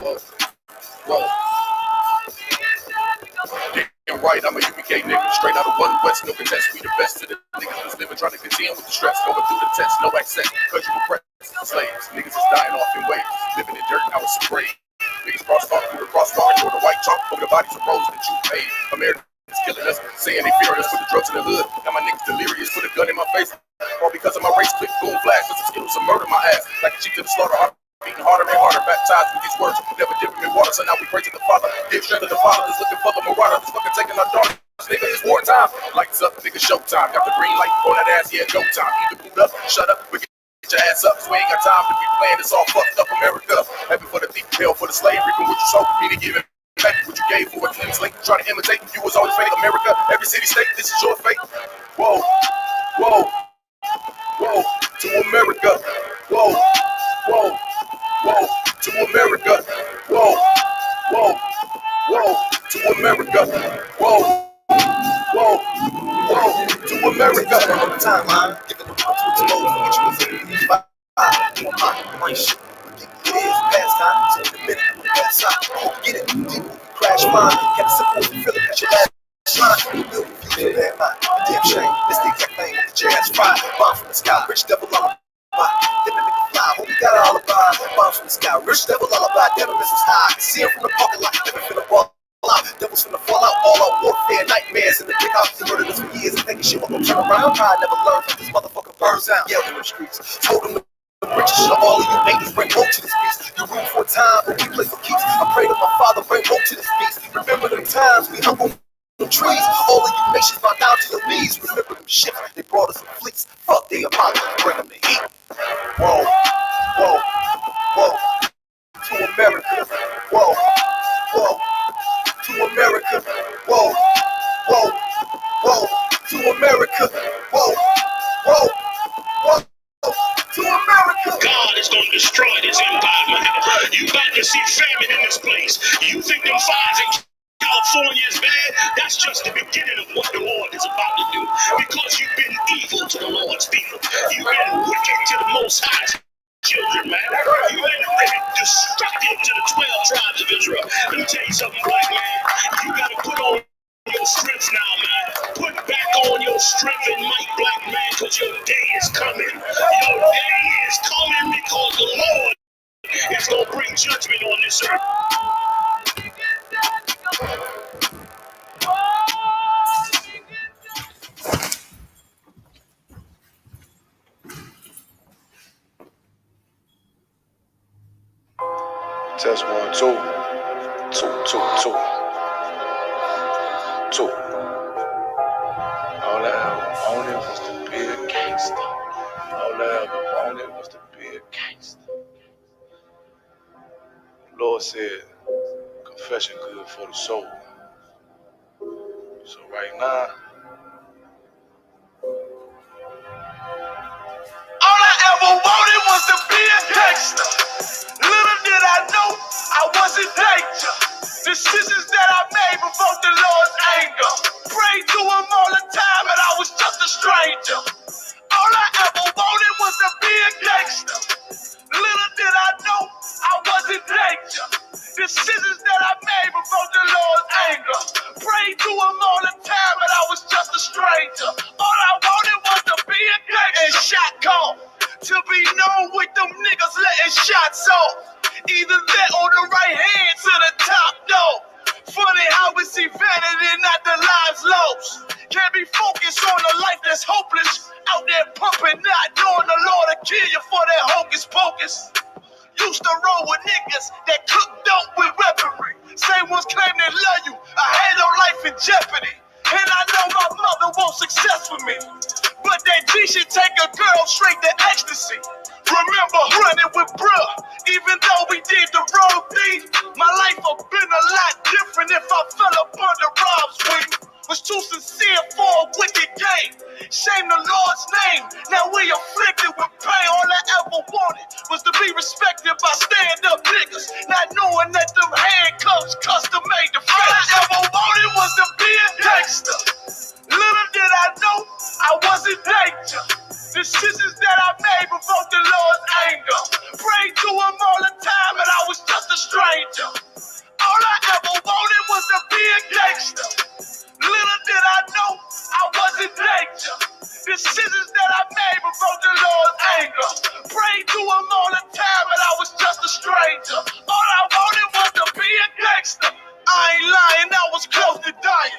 Whoa. Damn right, I'm a UPK nigga, straight out of one West, no contest. We the best to the niggas who's living, trying to contend with the stress, going through the test, no access, cause you oppressed. Slaves, niggas is dying off in waves, living in dirt, now it's a grave. Niggas crosstalk through the crosstalk, or the white chalk over the bodies of rose that you paid. America is killing us, saying they fear us, put the drugs in the hood. Now my niggas delirious, put a gun in my face, all because of my race, click, boom, flash, cause the skills of murder my ass, like a cheat to the slaughter. Beating harder and harder, baptized with these words, never dipping in water, so now we pray to the Father. Give strength to the Father that's looking for the marauder, that's fucking taking our daughters. Nigga, it's wartime. Lights up, nigga, showtime. Got the green light on that ass, yeah, go time. Either boot up, shut up, we get your ass up, so we ain't got time to be playing this all fucked up America. Heaven for the thief, hell for the slave, reaping what you sold for me to give it back. What you gave for a clean slate, try to imitate, you was always fake. America, every city, state, this is your fate. Whoa, whoa, whoa, to America. Whoa, whoa. Whoa, to America. Whoa, whoa, whoa, to America. Whoa, whoa, whoa, to America. All the time, man. Giving them up to the low, get you a thing. My shit. It is past time, so in a minute, pass out. Hope get it. Deep crash mine. Kept simple, feel it, your last shine. Will feel that mind. Damn shame. It's the exact thing. The jazz fire. Bomb from the sky, rich devil on hope you got an alibi. Bombs from the sky, rich devil lullaby. Devil is high. See him from the parking lot. Devil finna ball out. Devils finna fall out. All out warfare, nightmares in the big house. They murdered us for years and thinking shit won't turn around. I never learned from this motherfucker burns out. Yelled in the streets. Told them the riches of all of you niggas bring hope to this beast. You room for a time, but we play for keeps. I pray to my Father bring hope to this beast. Remember them times we hung on the trees. All of you nations bow down to your knees. Remember them ships. They brought us some fleets. Fuck the Apollo. Bring them the heat. Whoa, whoa, whoa, to America. Whoa, whoa, to America. Whoa, whoa, whoa, to America. Whoa, whoa, whoa, to America. God is going to destroy this empire, man. You about to see famine in this place. You think them fires in California is bad? That's just the beginning of what the Lord is about to do. Because you've been evil to the Lord's people. You've been wicked to the Most High children, man. You've been destructive to the 12 tribes of Israel. Let me tell you something, black man. You got to put on your strength now, man. Put back on your strength and might, black man, because your day is coming. Your day is coming because the Lord is going to bring judgment on this earth. Test 1, 2, 2, 2, 2, 2. All I ever wanted was to be a gangster. All I ever wanted was to be a gangster. The Lord said, confession good for the soul. So right now, all I ever wanted was to be a gangster. Little did I know I was in danger. Decisions that I made provoked the Lord's anger. Prayed to him all the time, and I was just a stranger. All I ever wanted was to be a gangster. Little did I know I was in danger. Decisions that I made provoked the Lord's anger. Prayed to him all the time, and I was just a stranger. All I wanted was to be a gangster. And shot call to be known with them niggas letting shots off. Either that or the right hand to the top dog. Funny how we see vanity, not the lives lost. Can't be focused on a life that's hopeless. Out there pumping, not knowing the Lord will kill you for that hocus pocus. Used to roll with niggas that cook dope with weaponry. Same ones claim they love you. I had no life in jeopardy. And I know my mother wants success for me. But that G should take a girl straight to ecstasy. Remember running with bruh, even though we did the wrong thing. My life would have been a lot different if I fell up under Rob's wing. Was too sincere for a wicked game. Shame the Lord's name. Now we afflicted with pain. All I ever wanted was to be respected by stand-up niggas, not knowing that them handcuffs custom made the face. All I ever wanted was to be a gangster. Little did I know I was in danger. Decisions that I made provoked the Lord's anger. Prayed to him all the time, and I was just a a stranger. All I ever wanted was to be a gangster. Little did I know I was in danger. Decisions that I made before the Lord's anger. Prayed to him all the time, but I was just a stranger. All I wanted was to be a gangster. I ain't lying, I was close to dying.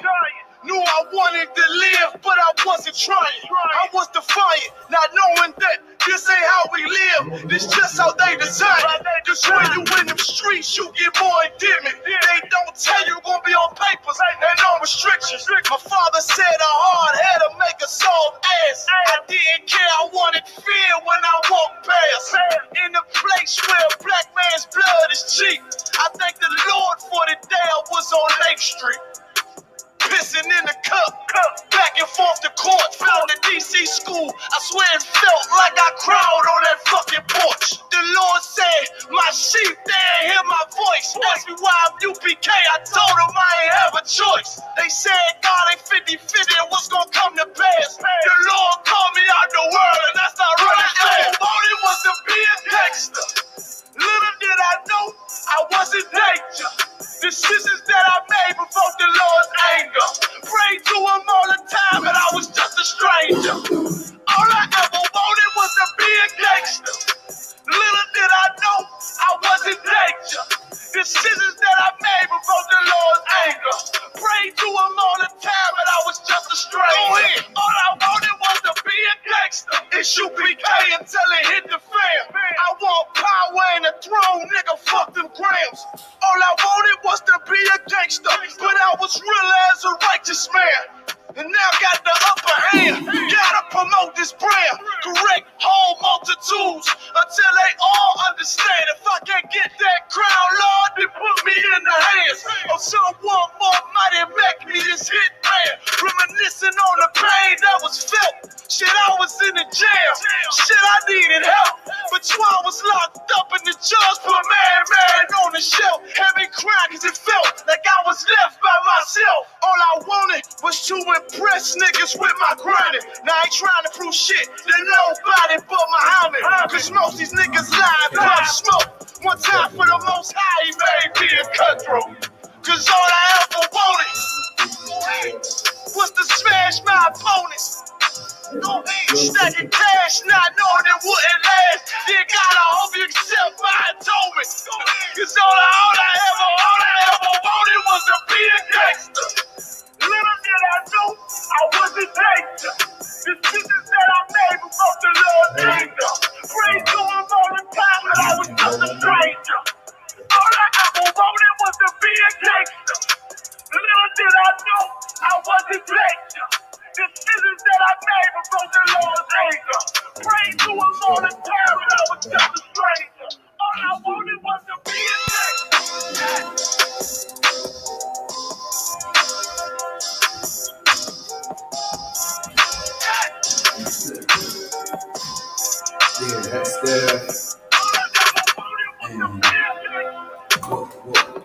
Knew I wanted to live, but I wasn't trying. I was defiant, not knowing that this ain't how we live. This just how they design it. Just when you in them streets, you get more endemic. They don't tell you gonna be on papers and no restrictions. My father said a hard head to make a soft ass. I didn't care, I wanted fear when I walked past. In the place where a black man's blood is cheap. I thank the Lord for the day I was on Lake Street. Pissing in the cup, back and forth to court, from the DC school. I swear it felt like I cried on that fucking porch. The Lord said, my sheep, they ain't hear my voice. Asked me why I'm UPK, I told them I ain't have a choice. They said God ain't 50-50 and what's gonna come to pass. The Lord called me out the world and that's not running fast. All I wanted was to be a gangster. Little did I know I was in danger. Decisions that I made before the Lord's anger. Prayed to him all the time, but I was just a stranger. All I ever wanted was to be a gangster. Little did I know I was in danger. Decisions that I made before the Lord's anger. Prayed to him all the time, but I was just a stranger. All I wanted was to be a gangster. Isupk until it hit the fan. I want power and a throne, nigga, fuck them grams. All I wanted was to be a gangster, but I was real as a righteous man. And now got the upper hand. Gotta promote this brand. Correct whole multitudes until they all understand. If I can't get that crown, Lord, then put me in the hands of someone more mighty and make me this hit man. Reminiscing on the pain that was felt. Shit, I was in the jail. Shit, I needed help. But Twan was locked up and the judge put man on the shelf. Heavy crying cause it felt like I was left by myself. All I wanted was to impress niggas with my grinding. Now I ain't trying to prove shit to nobody but Muhammad. Cause most these niggas lie, pop smoke. One time for the most high, he made me a cutthroat. Cause all I ever wanted was to smash my opponents. Stacking cash, not knowing it wouldn't last. Then God, I hope you accept my atonement. Cause all I ever wanted was to be a gangster. Little did I know I was in danger. Decisions that I made before the Lord's anger. Prayed to him all the time, but I was just a stranger. All I ever wanted was to be a gangster. Little did I know I was in danger. Decisions that I made before the Lord's anger. Prayed to him all the time, but I was just a stranger. All I wanted was to be a gangster. Yeah, that's the and what.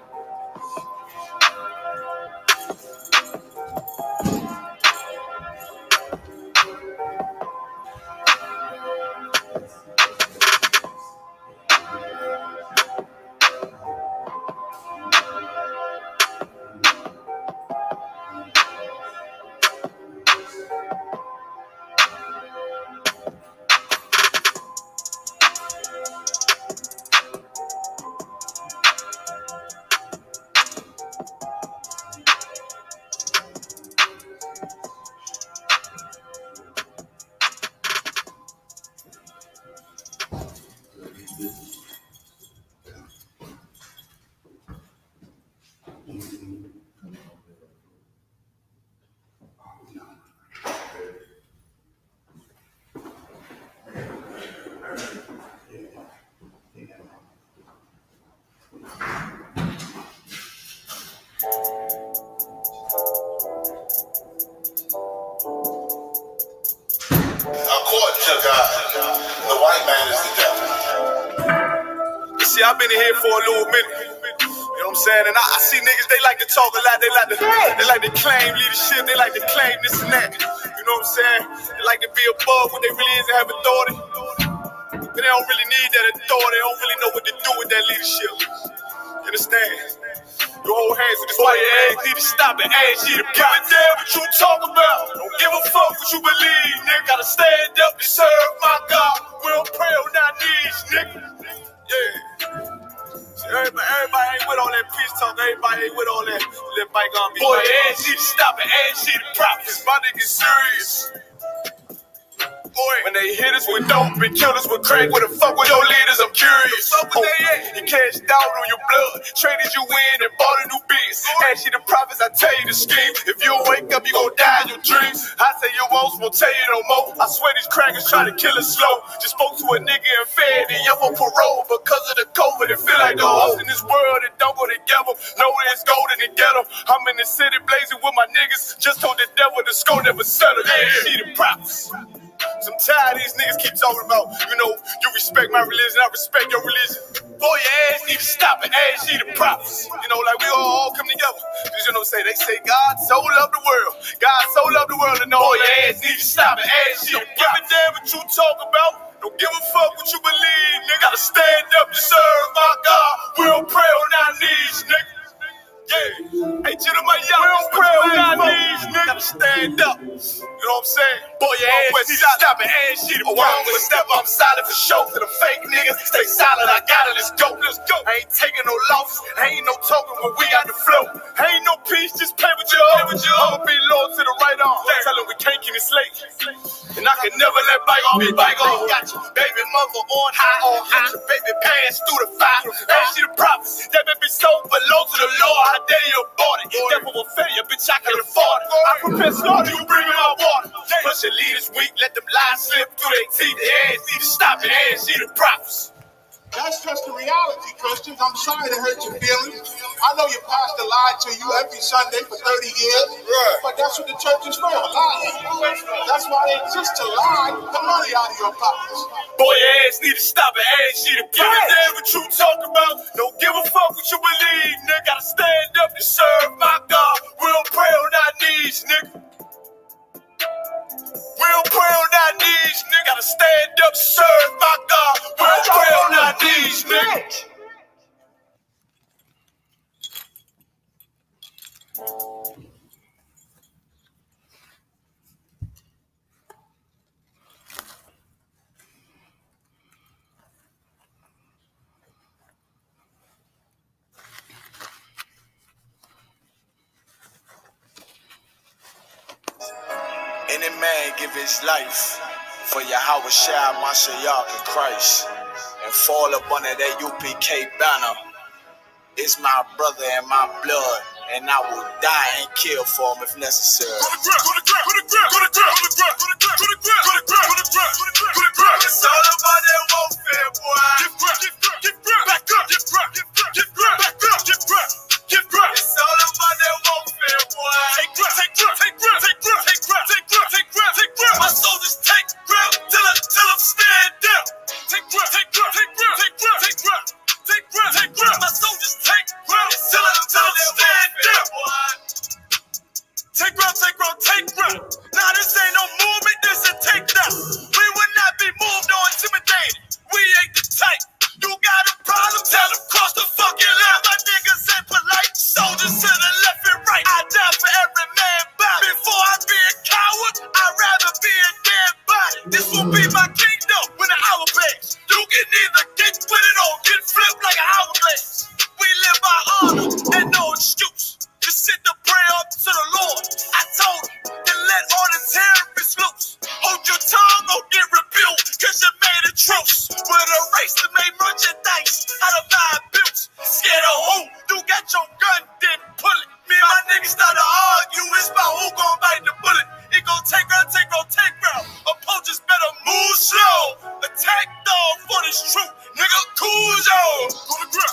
According to God, the white man is the devil. You see, I've been in here for a little minute. You know what I'm saying? And I see niggas, they like to talk a lot. They like to claim leadership. They like to claim this and that. You know what I'm saying? They like to be above what they really is and have authority. But they don't really need that authority. They don't really know what to do with that leadership. You hold hands with this boy, your ass need to stop and ask you to give a damn what you talk about. Don't give a fuck what you believe, nigga. Gotta stand up and serve my God. We don't pray on our knees, nigga. Yeah. See, everybody ain't with all that peace talk. Everybody ain't with all that bygone beat. Boy, your ass need to stop and ask you to prophets. My nigga serious. Boy, when they hit us with dope and kill us with crack, where the fuck with your leaders? I'm curious. He cashed out on your blood, traded you in and bought a new biz. Ask you the prophets, I tell you the scheme. If you wake up, you gon' die in your dreams. I say you won't tell you no more. I swear these crackers try to kill us slow. Just spoke to a nigga and fed and up on parole because of the COVID. It feel like the host in this world that don't go together. Know there's gold in the ghetto. I'm in the city blazing with my niggas. Just told the devil the skull never settle. Yeah, see the prophets. I'm tired of these niggas keep talking about, you respect my religion, I respect your religion. Boy, your ass need to stop and ask you the prophets. Like we all come together. Cause they say God so loved the world. God so loved the world, and boy, your ass need to stop and ask you the prophets. Don't give a damn what you talk about. Don't give a fuck what you believe, nigga. Gotta stand up to serve my God. We don't pray on our knees, nigga. Yeah, hey, Jeremiah, we don't pray on our knees, nigga. Gotta stand up. You know what I'm saying? Boy, your ass need to stop and ask you to wrong with a step. I'm silent for show to the fake niggas. Stay silent, I got it, let's go. I ain't taking no losses, ain't no talking when we got the flow. Ain't no peace, just play with you. I'ma be loyal to the right arm. Tell him we can't keep it slate. And I can never let bygone be bygone. Got your baby mother on high. Got your baby pants through the fire. Ask you the prophets, that baby so belong to the Lord. How dare you abort it? Devil will fail you, bitch, I can afford it. I prepare slaughter, you bring me my water. Plus your leaders weak, let them lies slip through their teeth. Their ass need to stop and ask you the prophets. That's just the reality, Christians. I'm sorry to hurt your feelings. I know your pastor lied to you every Sunday for 30 years, but that's what the church is for, lying. That's why they exist, to lie the money out of your pockets. Boy, your ass need to stop and ask you to give a damn what you talk about. Don't give a fuck what you believe, nigga. Gotta stand up to serve my God. We don't pray on our knees, nigga. We don't pray on our knees, nigga. Gotta stand up to serve my God. We don't pray on our knees, nigga. Any man give his life for Yahweh Shai, Mashiach, and Christ, and fall up under that UPK banner, is my brother and my blood, and I will die and kill for him if necessary. It's all about that warfare, boy. Back up. It's all about that warfare, boy. Take grip. My soldiers take grip till I'm stand up. Take grip. My soldiers take grip till I'm stand up. Take grip. Nah, this ain't no movement, this a takedown. We will not be moved or intimidated. We ain't the type. You got a problem, tell them cross the fucking line. My niggas ain't polite. Soldiers to the left and right. I die for every man body. Before I be a coward, I'd rather be a dead body. This will be my kingdom when the hour plays. You can either get with it or get flipped like an hourglass. We live by honor and no excuse. Just sit the prayer up to the Lord. I told him to let all the terrorists loose. Hold your tongue or get rebuked, cause you made a truce with a race that made merchandise out of my abuse. Scared of who? You got your gun, then pull it. Me and my niggas started to argue, it's about who gon' bite the bullet. It gon' take round. Opponents better move slow. Attack dog for this truth, nigga. Cool zone. Go to grip.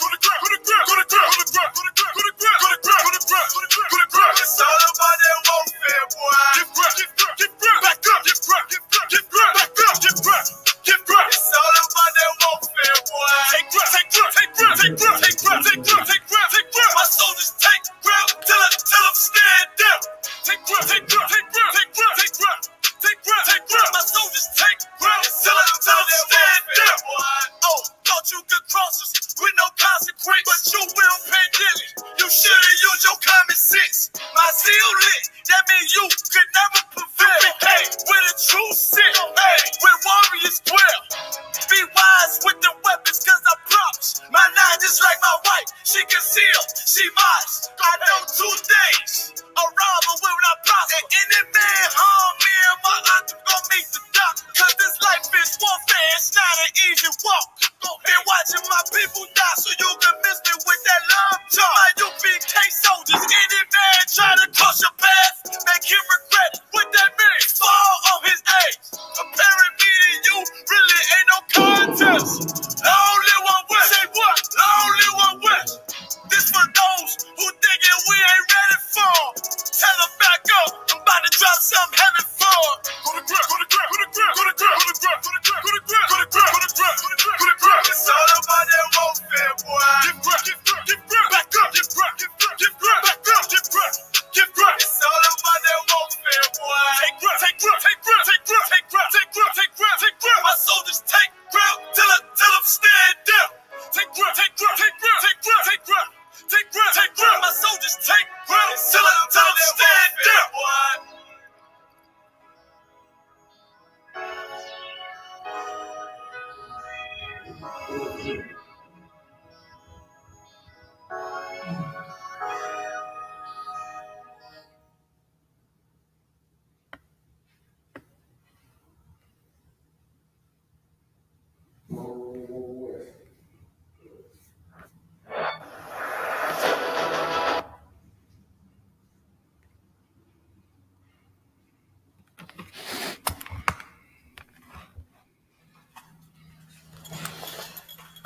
It's all about that warfare, boy. Get grip. Back up. Get grip. It's all about that warfare, boy. Take grip. My soldiers will pay daily. You should've used your common sense. My zeal lit, that means you could never prevail. Hey, with a true sin, hey, with warriors dwell. Be wise with the weapons, cause I promise. My nine just like my wife, she concealed, she modest. I know 2 things, a robber will not prosper. And any man harm me and my aunt gon' meet the doctor. Cause this life is warfare, it's not an easy walk. Been watching my people die so you can miss me with that love talk. My UPK soldiers, any man try to cross your path, make him regret it. What that means? Fall on his age. Comparing me to you really ain't no contest. Only one West. Say what? Only one West. This for those who thinking we ain't ready for. Tell them back up. I'm about to drop some heavy for. Go to grip, go to grip, go to grip, go to grip, go to grip, go to grip, go to grip, go to grip, go to grip, go to grip, go to grip. It's all about that warfare, boy. Give grip, give grip, back up, give grip, give grip, back up, give grip, give grip. It's all about that warfare, boy. Take grip, take grip, take grip, take grip, take grip, take grip, take grip, take grip. My soldiers take grip till them stand down. Take grip, take grip, take grip, take grip, take grip, take grip, take grip. My soldiers take grip till them stand down.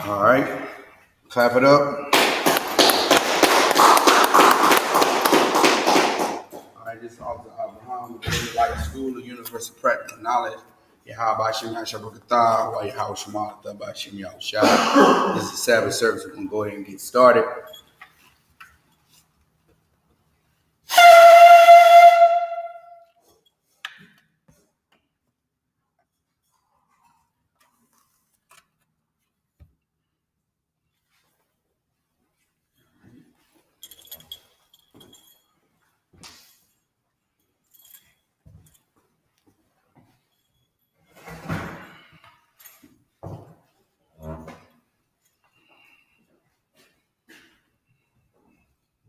All right, clap it up. All right, this is Officer Abraham, the Light School of Universal Practical Knowledge. Yahabashim Yashabakatah, while Yahawashima Tabashim Yahushua. This is the Sabbath service. We're going to go ahead and get started.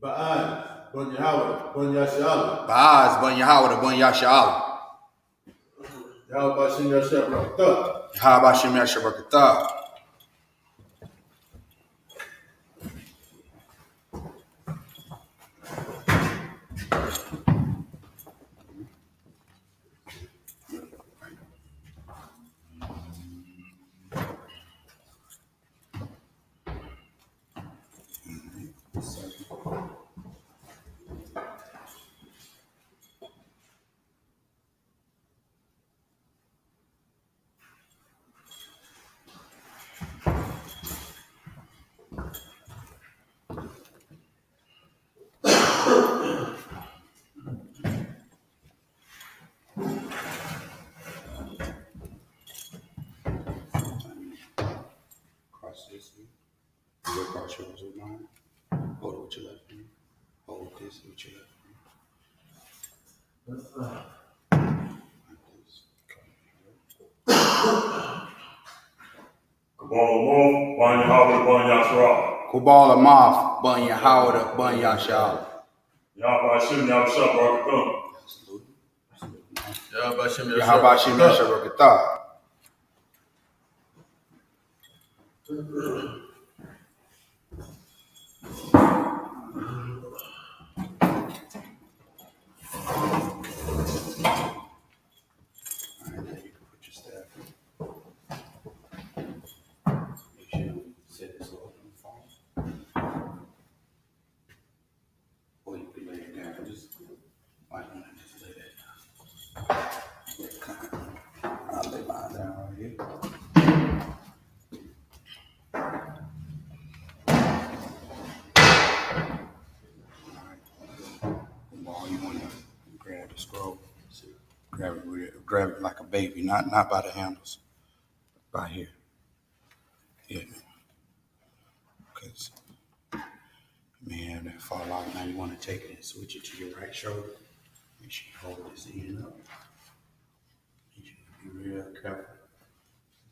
Ba'ad, Bun Yahweh, Bun Yashala. Ba'az, Bun Yahweh, Bun Yasha'ala. Yahweh Bashim Yashab Rakhtah. Yahabashim Yashabakatah. Cross this. You go cross yours with mine. Hold it with your left hand. Hold this with your left hand. Like this. Kabbalah Bun Yahweh Bun Yashra. Kubal Amaf, Bun Yahweh, Bun Yasha'ala. Yahweh Hashem Yahushua Barakatah. Yahweh Bashim Yahabashim Yashabakatah. Alright, now you can put your staff in. Make sure you set this off on the phone. Or you can lay it down. Just why don't I just lay that down? I'll lay mine down right here. Ball, you want to grab the scroll. Grab it like a baby, not by the handles, by here. Yeah. Okay. have that fall out. Now you want to take it and switch it to your right shoulder. Make sure you hold this end up. Need you to be real careful.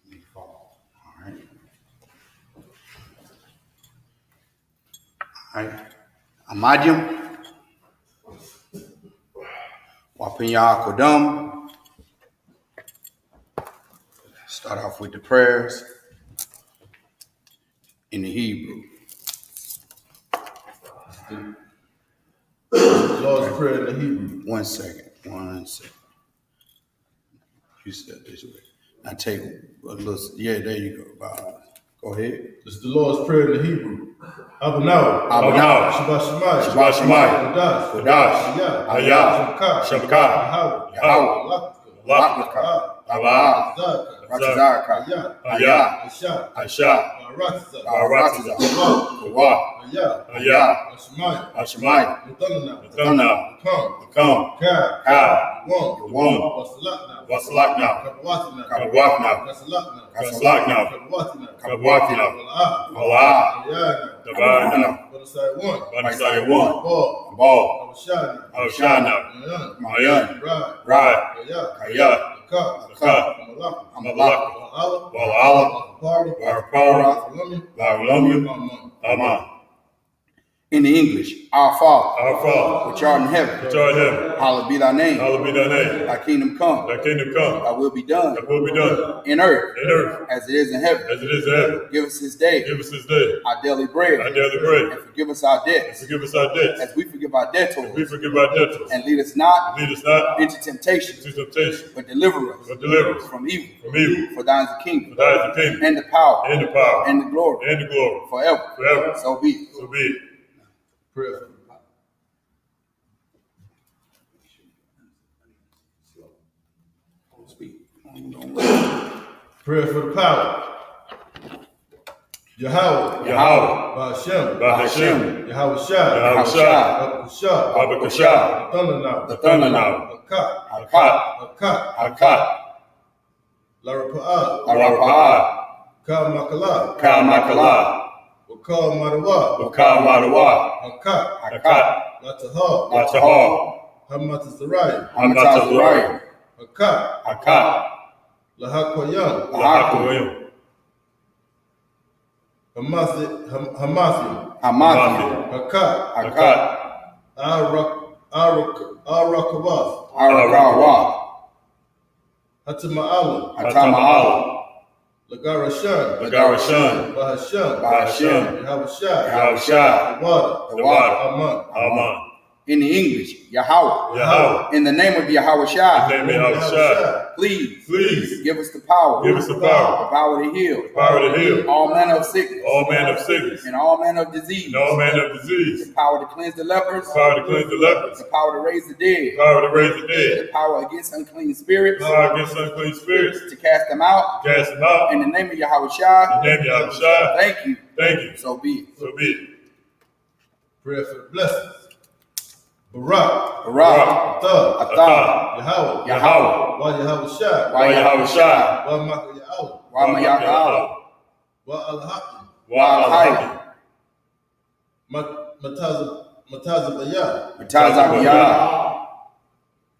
Let me fall. All right. All right. Amadium. Wapinya Kodum. Start off with the prayers in the Hebrew. The Lord's Prayer in the Hebrew. One second. You said this way. Now take a little. Yeah, there you go. Go ahead. This is the Lord's Prayer in the Hebrew. Abunau. Shabbat Shemai. Shabbat Shemai. Kodash. Hayah. Shabbat. Yahweh. Lakaka. Abba. Ratzaka. Hayah. Aisha. Aratiza. Kawa. Hayah. Ashemai. Muthana. Come. Ka. Yawam. Wasalakna. Kabwafna. Kasalakna. Kabwafina. Wala. Dabana. Banasaya one. Ball. Awshana. Mayan. Rad. Kaya. Ka. Amalak. Wala. Warapara. Laulumya. Aman. In the English, our Father, which art in heaven, hallowed be thy name. Thy kingdom come. Thy will be done. In earth, as it is in heaven. Give us this day our daily bread. And forgive us our debts. As we forgive our debtors. And lead us not into temptation. But deliver us from evil. For thine is the kingdom. And the power. And the glory. Forever. So be it. Prayer. Prayer for the power. Yahweh. Ba'Hashem. Yahweh Shai. Babakasha. The Thundernow. Hakat. Larapa'ah. Ka-Makala. Wakal Madawa. Hakat. Latahal. Hamatazariah. Hakat. Lahakoyam. Hamathium. Hakat. Arakawa. Hatama'ala. Lagarashan. Bahasham. Yahushua. The water. Aman. In the English, Yahweh. In the name of Yahushua. Please give us the power. The power to heal. All manner of sickness. And all manner of disease. The power to cleanse the lepers. The power to raise the dead. The power against unclean spirits. To cast them out. In the name of Yahushua. Thank you. So be it. Prayer for the blessings. Barak. Atah. Yahweh. Wa Yahushua. Wa Ma'Yahweh. Wa Al-Hakim. Wa Al-Hayy. Matazabiyah.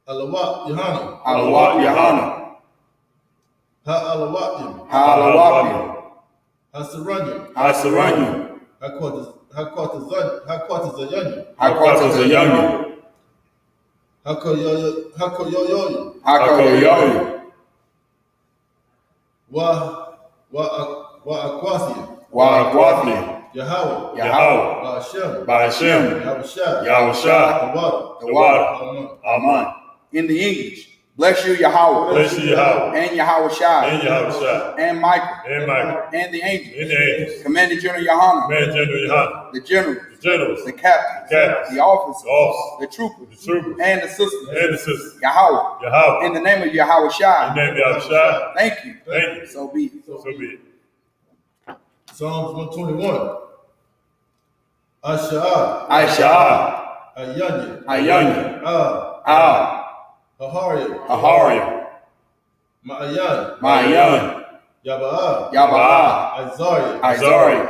Alawat Yohana. Ha'alawapim. Hasaranyam. Hakwatazayanyam. Hakoyoyoyim. Wa Akwathium. Yahweh. Ba'Hashem. Yahushua. The water. Aman. In the English, bless you, Yahweh. And Yahushua. And Michael. And the angels. Commander General Yohana. The generals. The captains. The officers. The troopers. And the sisters. Yahweh. In the name of Yahushua. Thank you. So be it. Psalms 121. Aisha. Ayanya. Hahariah. Ma'ayan. Yaba'ah. Isaiah.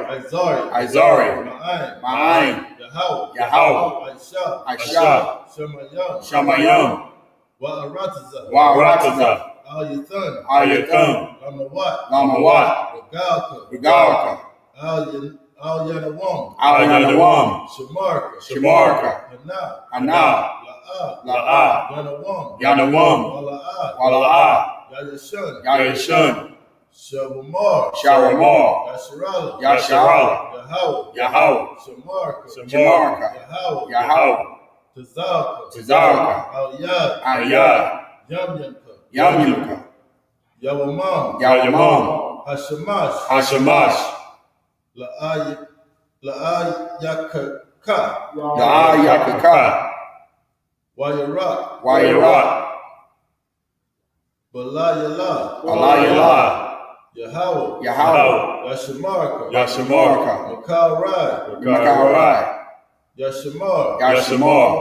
Ma'ayin. Yahweh, Yahweh, Aisha, Aisha, Shamayam, Shamayam, Wa'arataza, Wa'arataza, Al-Yathan, Ayathan, Lamawat, Lamawat, Regalka, Regalka, Al-Yanawam, Al-Yanawam, Shamarka, Shamarka, Hana, Hana, La'ah, La'ah, Yanawam, Yanawam, Wala'ah, Wala'ah, Yayashan, Yayashan, Shawamar, Sharamar, Yasharala, Yasharala, Yahweh, Yahweh, Shamarka, Shamarka, Yahweh, Yahweh, Tazalka, Tazarka, Al-Yad, Ayad, Yamyanka, Yamyuka, Yawamam, Yawamam, Hashamash, Hashamash, La'ayakaka, Ya'ayakaka, Wayarak, Wayarat, Balayala, Alayala, Yahweh, Yahweh, Yashamarka, Yashamarka, Makarai, Makarai, Yashamar, Yashamar,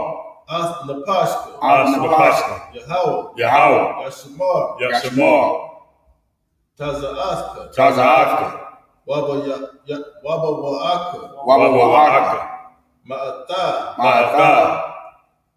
Napashka, Napashka, Yahweh, Yahweh, Yashamar, Yashamar, Tazaaska, Tazaafka, Waba Wa'aka, Wabawaka, Ma'ata, Ma'atha,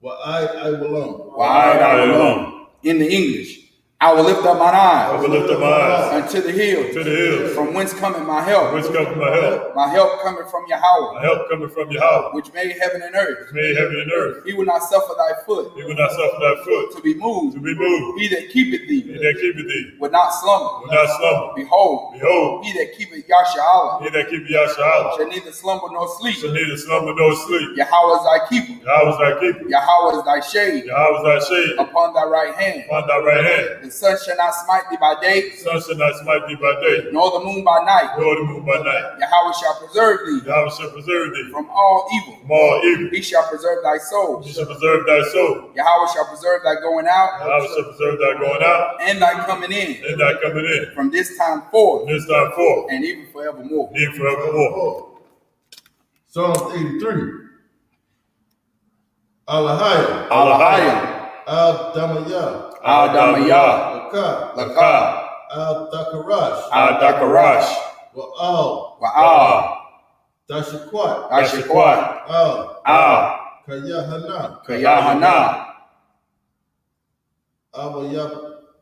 Wa'ai Walam. Wa'ai Alum. In the English, I will lift up mine I will eyes lift up my eyes unto the hills, to the hills. from whence cometh my help. Whence cometh my help? My help cometh from My Yahweh, help coming from Yahweh, which made heaven and earth. which made heaven and earth. He will not suffer thy foot He will not suffer thy foot to be moved. to be moved. He that keepeth He thee that keepeth thee will not slumber. will not slumber. Behold, Behold, he that keepeth Yasharala he that keepeth Yahshua shall neither slumber nor sleep. shall neither slumber nor sleep. Yahweh is thy keeper. Yahweh is thy keeper. Yahweh is thy shade Yahweh is thy shade upon thy right hand. upon thy right hand. The sun shall not smite thee by day, The sun shall not smite thee by day, nor the moon by night. nor the moon by night. Yahweh shall preserve thee Yahweh shall preserve thee from all evil. from all evil. He shall preserve thy soul. He shall preserve thy soul. Yahweh shall preserve thy going out Yahweh shall preserve thy going out and thy coming in and thy coming in. from this time forth From this time forth, and even forevermore. even forevermore. Psalms 83. Alahaya, Alahayim, Al-Damayah, Al-Damayah, Laka, Laka, Al-Dakarash, Al-Dakarash, Wa'al, Wa'al, Dashakwat, Dashakwat, Al, Al, Kayahana, Kayahana,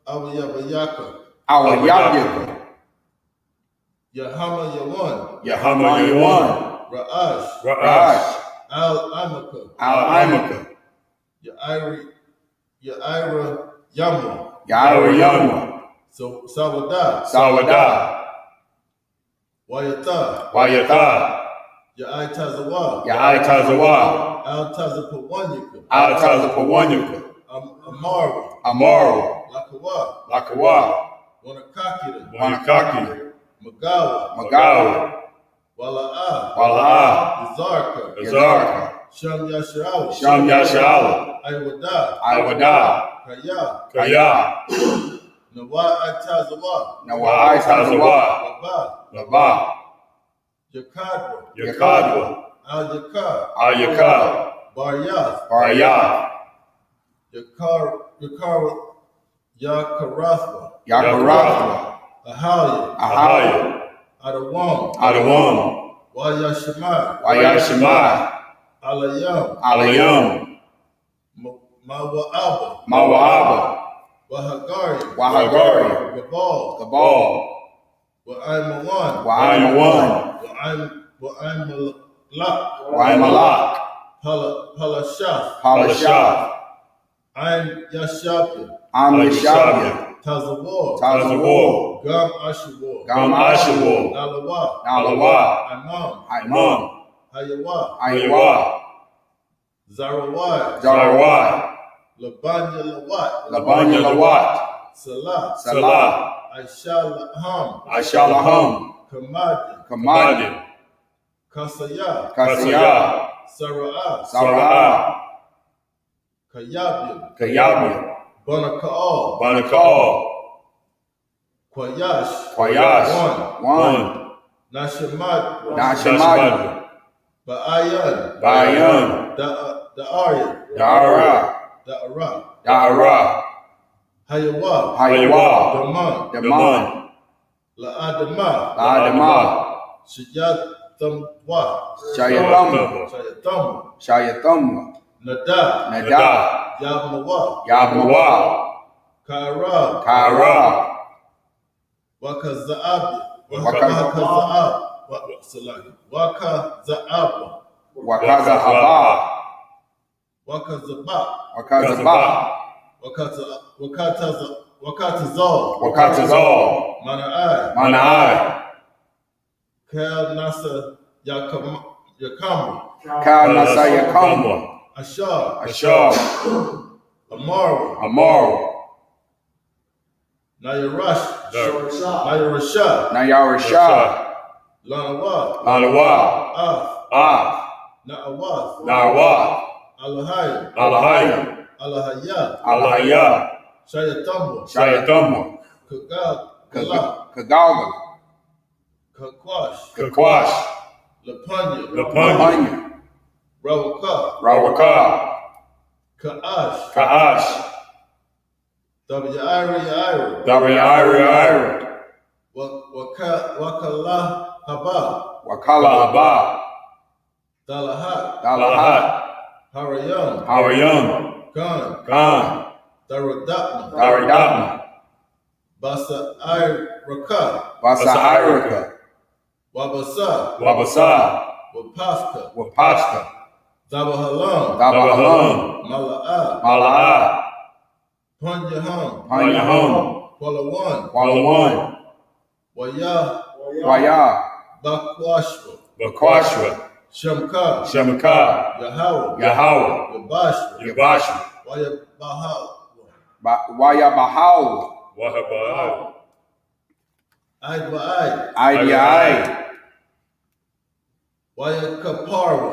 Awayabayaka, Awayabyaka, Yahama Yawan, Yahamayawan, Ra'ash, Ra'ash, Al-Amaka, Al-Amaka, Ya'ira Yamu, Yairayamu, so Sawada, Sawada, Wayata, Wayata, Ya'itazawa, Ya'itazawa, Al-Tazapawanyaka, Al-Tazapawanyuka, Amaru, Amaru, Lakawa, Lakawa, Wanakakira, Wanakaki, Magawa, Magawa, Wala'ah, Wala'ah, Zarka, Azarka, Sham Yasha'al, Sham Yasha'al, Iwada, Iwada, Kaya, Kaya, Nawa'itazawa, Nawa'itazawa, Laba, Laba, Yakadwa, Yakadwa, Al-Yakar, Ayaka, Baryath, Baryath, Yakarathwa, Yakarathwa, Ahalia, Ahaya, Adawam, Adawam, Wayashimai, Wayashimai, Alayam, Alayam, Mawa'aba, Mawa'aba, Wahagari, Wahagari, Gabal, Gabal, Wa'aimawan, Wa'aimawan, Wa'aimalak, Wa'aimalak, Palashaf, Palashah, Aim Yashabia, Yashabia, Tazawar, Tazawar, Gam Ashawar, Gam Ashawar, Nalawa, Nalawa, Imam, Imam, Hayawa, Ayawa, Zarawai, Zarawai, Labanya Lawat, Labanya Lawat, Salah, Salah, Aishalaham, Ashalaham, Kamadi, Kamadi, Kasaya, Kasiyah, Sara'ah, Sara'ah, Kayabia, Kayabia, Banaka'al, Banakal, Kwayash, Kwayash, one, Nashamad, Nashamadu, Ba'ayan, Bayan, Da'arya, Dara, Da'ara, Dara, Hayawa, Hayawa, Daman, Daman, La'adama, Adama, Shijat Shayathumwa. Shayathumwa. Nadab. Yabmawa. Kaira. Wakazaab. Wakazaba. Wakatazal. Manai. Kel Nasa Yakamwa. Ashar. Amaru. Nayarasha. Lanawa. Na'awaz. Alahaya. Shayathumwa. Kagalga. Kakwash. Lapanya. Rawaka. Ka'ash. Dabi'ira. Wakala Haba. Dalahat. Harayam. Khan. Daradapna. Basa Iraka. Wabasa. Wapashka. Dabahalam. Mala'a. Panyahum. Kualawan. Waya. Bakwashwa. Shamka. Yahweh. Yabashwa. Waya Bahal. Ai. Waya Kapara.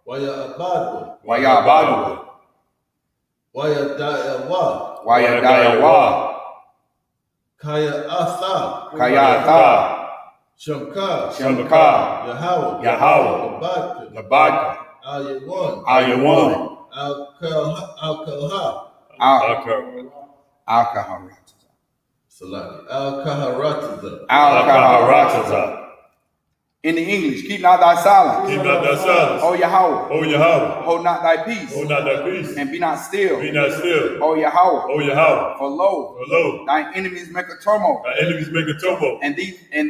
Waya Abadwa. Waya Dayawa. Kaya Atha. Shamka. Yahweh. Labadka. Ayawan. Al-Kaharataza. In the English, keep not thy silence. O Yahweh. Hold not thy peace. And be not still. O Yahweh. For lo, thine enemies make a tumult. And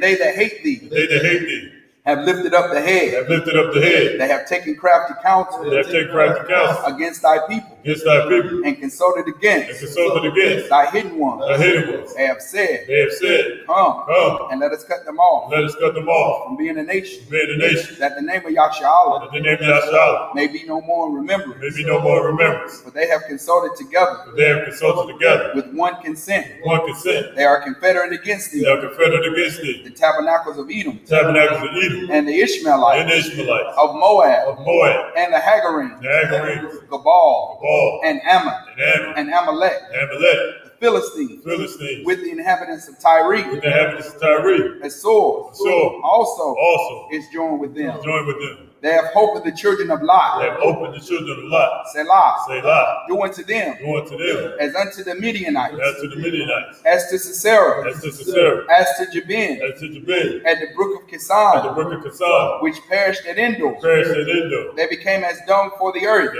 they that hate thee have lifted up the head. They have taken crafty counsel against thy people. And consulted against thy hidden ones. They have said, come and let us cut them off from being a nation. That the name of Yashala may be no more in remembrance. For they have consulted together with one consent. They are confederate against thee. The tabernacles of Edom. And the Ishmaelites of Moab. And the Hagarenes. Gabal. And Ammon. And Amalek. The Philistines. With the inhabitants of Tyre. And Sor also is joined with them. They have hope of the children of Lot. Selah. Do unto them as unto the Midianites. As to Sisera. As to Jabin. At the brook of Kisan. Which perished at Endor. They became as dung for the earth.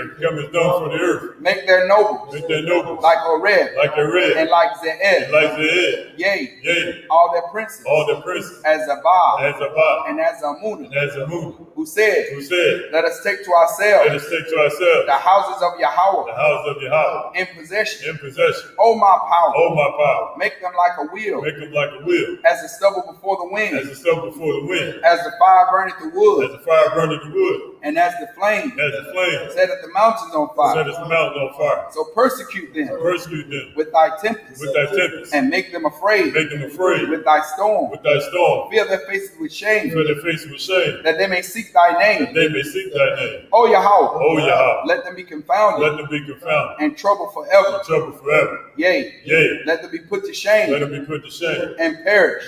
Make their nobles like Oreb. And like Ze'ed. Yea, all their princes. As Zabad. And as Amunah. Who said, let us take to ourselves the houses of Yahweh in possession. O my power, make them like a wheel, as the stubble before the wind, as the fire burneth the wood, and as the flame setteth the mountains on fire. So persecute them with thy tempest, and make them afraid with thy storm. Fill their faces with shame, that they may seek thy name. O Yahweh, let them be confounded and trouble forever. Yea, let them be put to shame and perish,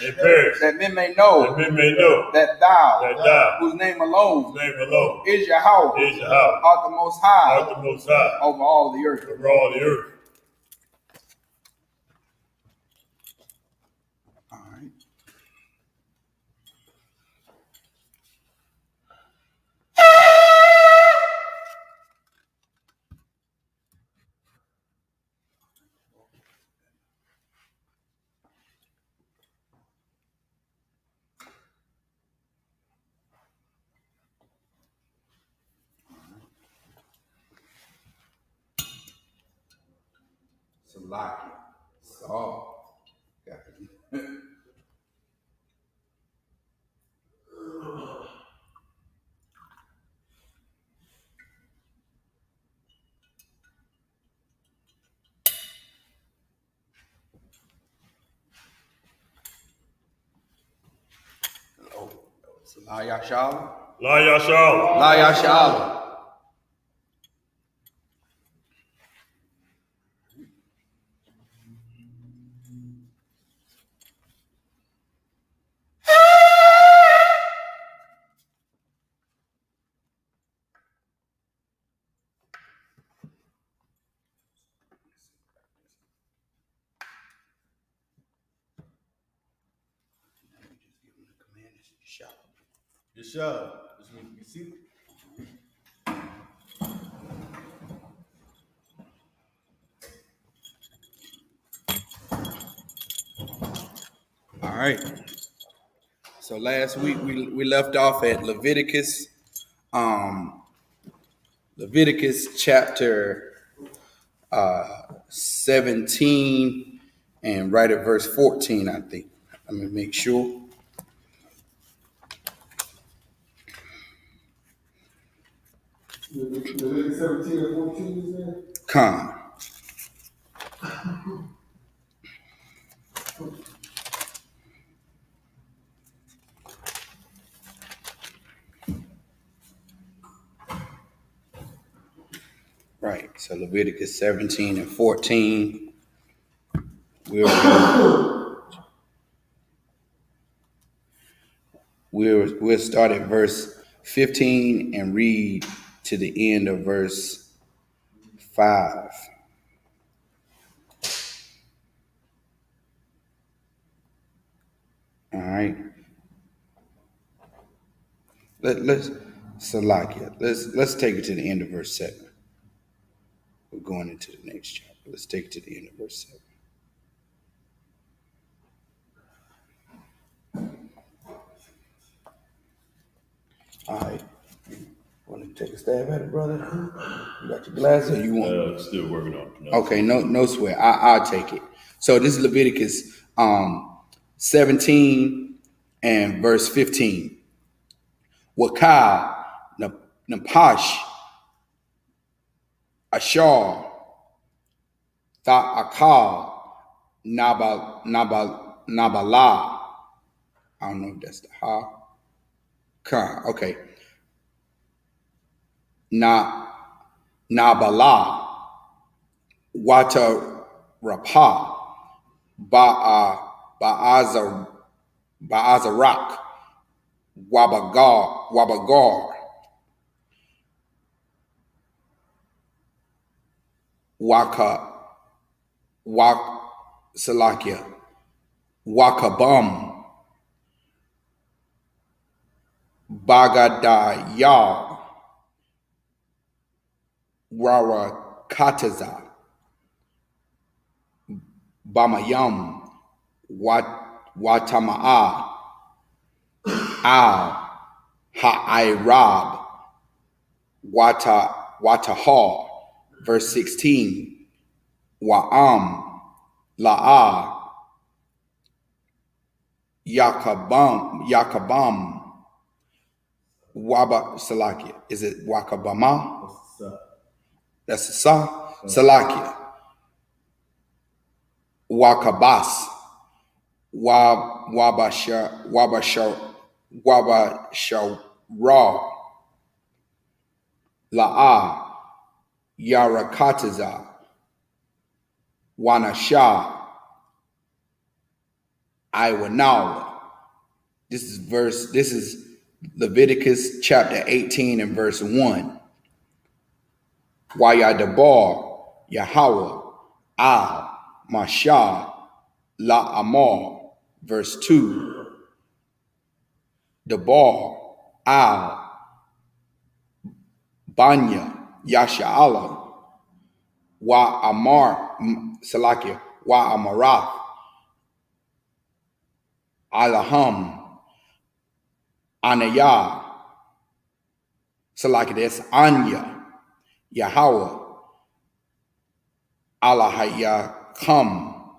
that men may know that thou, whose name alone is Yahweh, art the most high over all the earth. All right. Salaki. So, got it. La Yashala. La Yashal. La Yashala. Yashab. You see? All right. So last week we left off at Leviticus chapter 17 and right at verse 14, I think. Let me make sure. Leviticus 17 and 14 is there? Come. Right. So Leviticus 17 and 14. We'll start at verse 15 and read to the end of verse 5. All right. Let's Salakia. Let's take it to the end of verse 7. We're going into the next chapter. Let's take it to the end of verse 7. All right. Want to take a stab at it, brother? You got your glasses, or you want? Still working on it. Okay, no sweat. I'll take it. So this is Leviticus 17 and verse 15. Wakal, Napash, Ashar, Tha'akal, Nabala. I don't know if that's the ha. Ka, okay. Nabala, Wata Rapa, Ba'azarak, Wabagar, Salakia, Wakabam, Bagadaya, Warakataza, Bamayam, Watama'a, Al, Ha'irab, Watahar, verse 16, Wa'am, La'a, Yakabam, Waba Salakia. Is it Wakabama? That's the Sa. Salakia. Wakabas. Wabashara. La'a. Yarakataza. Wanasha. Iwanawa. This is Leviticus chapter 18 and verse 1. Wayadabar, Yahweh, Al, Mashah, La Amar, verse 2. Dabar, Al, Banya, Yasha'ala, Wa Amar, Salakia, Wa Amarath, Alaham, Anayah, Salakia, that's Anya, Yahweh, Alahaya, come.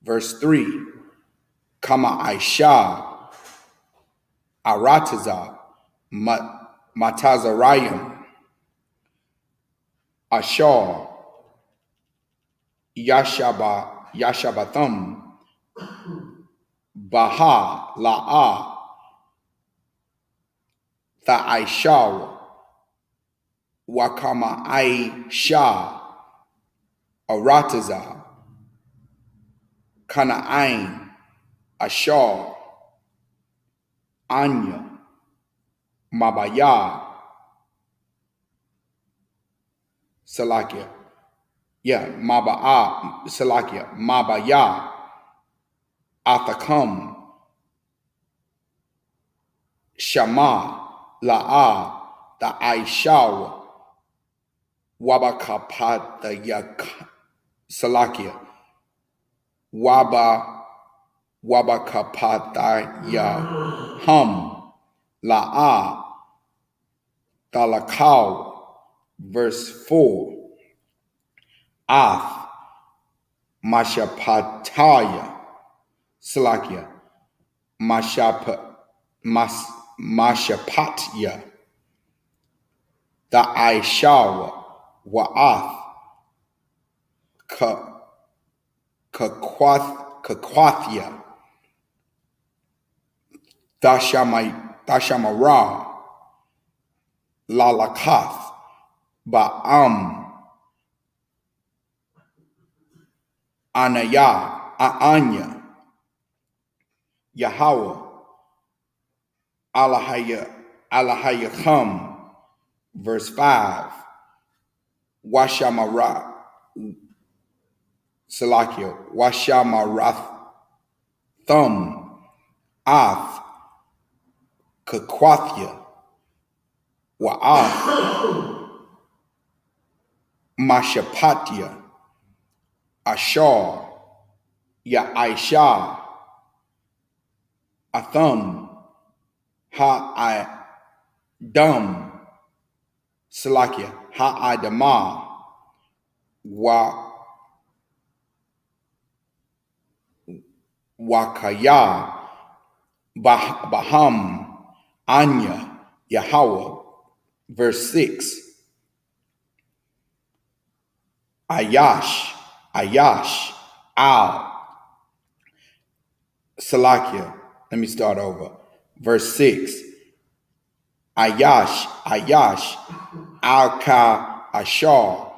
Verse 3, Kama Aisha, Arataza, Matazarayim, Ashar, Yashabatham, Baha, La'a, Tha'aishar, Wakama Aisha, Arataza, Kana'ain, Ashar, Anya, Mabaya, Salakia. Yeah, Maba'a, Salakia, Mabaya, Athakam, Shama, La'a, the Aishaw, Wabakapataya, Salakia, Wabakapataya, Hum, La'a, Talakau, verse 4, Ath, Mashapataya, Salakia, Mashapatya, the Aishawa, Wa'ath, Kakwathya, Dashamara, Lalakath, Ba'am, Anaya, Anya, Yahweh, Alahayacham, verse 5, Washamara, Salakia, Washamaratham, Ath, Kakwathya, Wa'ath, Mashapatya, Ashar, Ya'aisha, Atham, Ha'adam, Salakia, Ha'adamah, Wakaya, Baham, Anya, Yahweh, verse 6, Ayash, Al, Salakia. Let me start over. Verse 6, Ayash, Al-Ka, Ashar,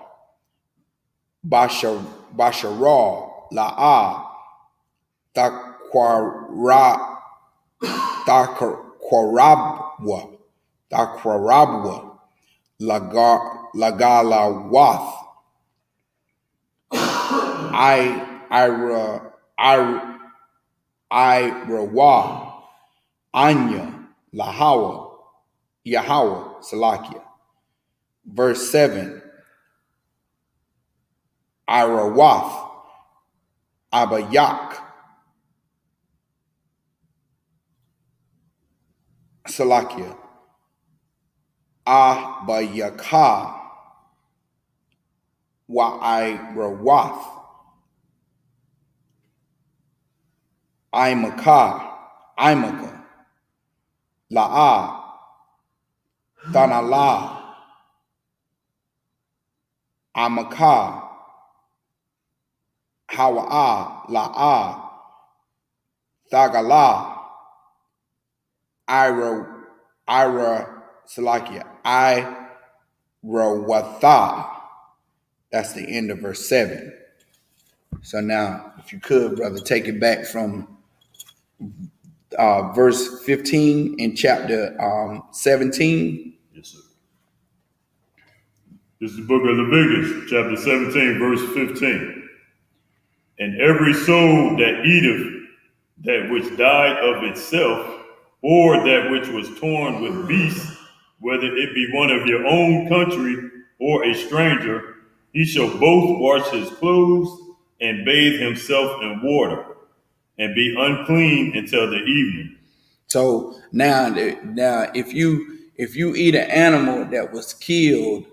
Basharah, La'a, Taqwarabwa, Lagalawath, Irawa, Anya, Lahawa, Yahweh, Salakia. Verse 7, Irawath, Abayak, Salakia, Abayaka, Wa'irawath, Imaka, La'a, Danala, Amaka, Hawa'a, La'a, Thagala, Salakia, Irawatha. That's the end of verse 7. So now, if you could, brother, take it back from verse 15 in chapter 17. Yes, sir. This is the book of Leviticus, chapter 17, verse 15. And every soul that eateth that which died of itself, or that which was torn with beasts, whether it be one of your own country or a stranger, he shall both wash his clothes and bathe himself in water, and be unclean until the evening. So now if you eat an animal that was killed,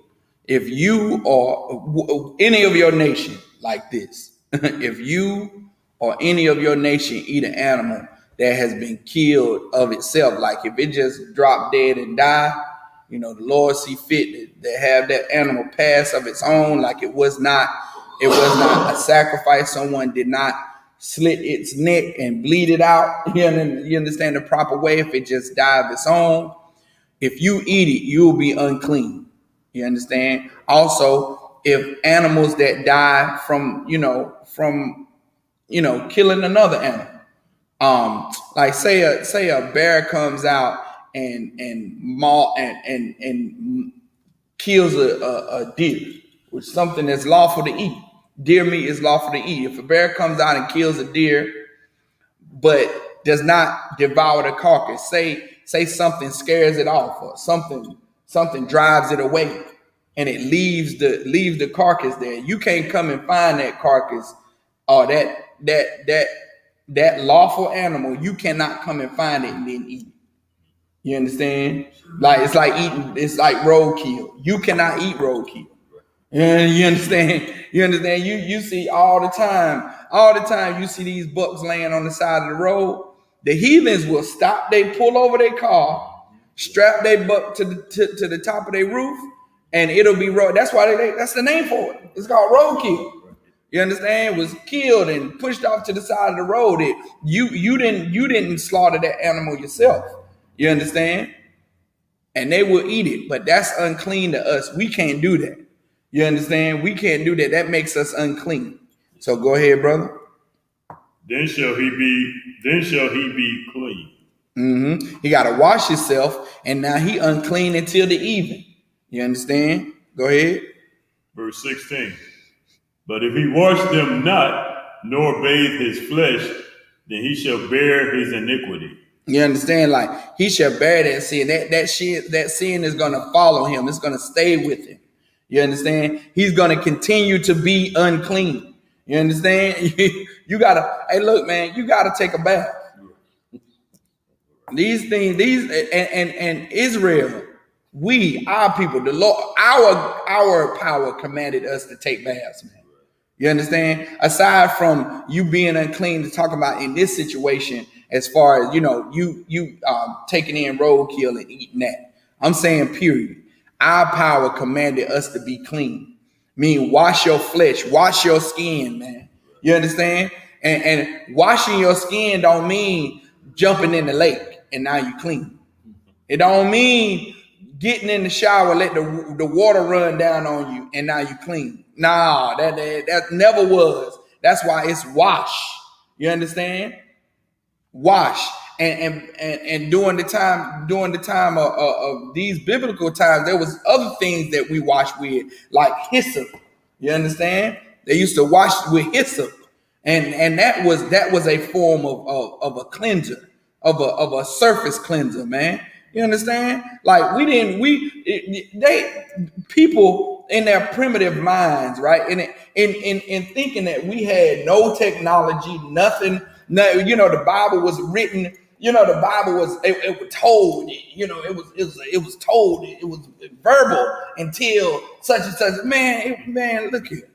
if you or any of your nation like this, If you or any of your nation eat an animal that has been killed of itself, like if it just dropped dead and die, the Lord see fit to have that animal pass of its own, like it was not a sacrifice. Someone did not slit its neck and bleed it out. You understand the proper way. If it just died of its own, if you eat it, you will be unclean. You understand? Also, if animals that die from killing another animal, like say a bear comes out and maul and kills a deer, which is something that's lawful to eat. Deer meat is lawful to eat. If a bear comes out and kills a deer, but does not devour the carcass, say something scares it off, or something drives it away, and it leaves the carcass there. You can't come and find that carcass or that lawful animal. You cannot come and find it and then eat it. You understand? Like it's like roadkill. You cannot eat roadkill. And you understand? You see all the time you see these bucks laying on the side of the road. The heathens will stop, they pull over their car, strap their buck to the top of their roof, and it'll be road. That's why that's the name for it. It's called roadkill. You understand? It was killed and pushed off to the side of the road. You didn't slaughter that animal yourself. You understand? And they will eat it, but that's unclean to us. We can't do that. You understand? We can't do that. That makes us unclean. So go ahead, brother. Then shall he be clean. Mm-hmm. He got to wash himself, and now he unclean until the evening. You understand? Go ahead. Verse 16. But if he wash them not, nor bathe his flesh, then he shall bear his iniquity. You understand? Like he shall bear that sin. That sin is going to follow him. It's going to stay with him. You understand? He's going to continue to be unclean. You understand? You gotta. Hey, look, man. You gotta take a bath. These things. And Israel. Our people. The Lord. Our power commanded us to take baths, man. You understand? Aside from you being unclean, to talk about in this situation, as far as you taking in roadkill and eating that. I'm saying, period. Our power commanded us to be clean. Mean wash your flesh, wash your skin, man. You understand? And washing your skin don't mean jumping in the lake and now you clean. It don't mean getting in the shower, let the water run down on you and now you clean. Nah, that never was. That's why it's wash. You understand? Wash. And during the time of these biblical times, there was other things that we washed with, like hyssop. You understand? They used to wash with hyssop, and that was a form of a cleanser, of a surface cleanser, man. You understand? Like people in their primitive minds, right? In thinking that we had no technology, nothing. No, the Bible was written. The Bible was it was told. It was told. It was verbal until such and such. Man, look here.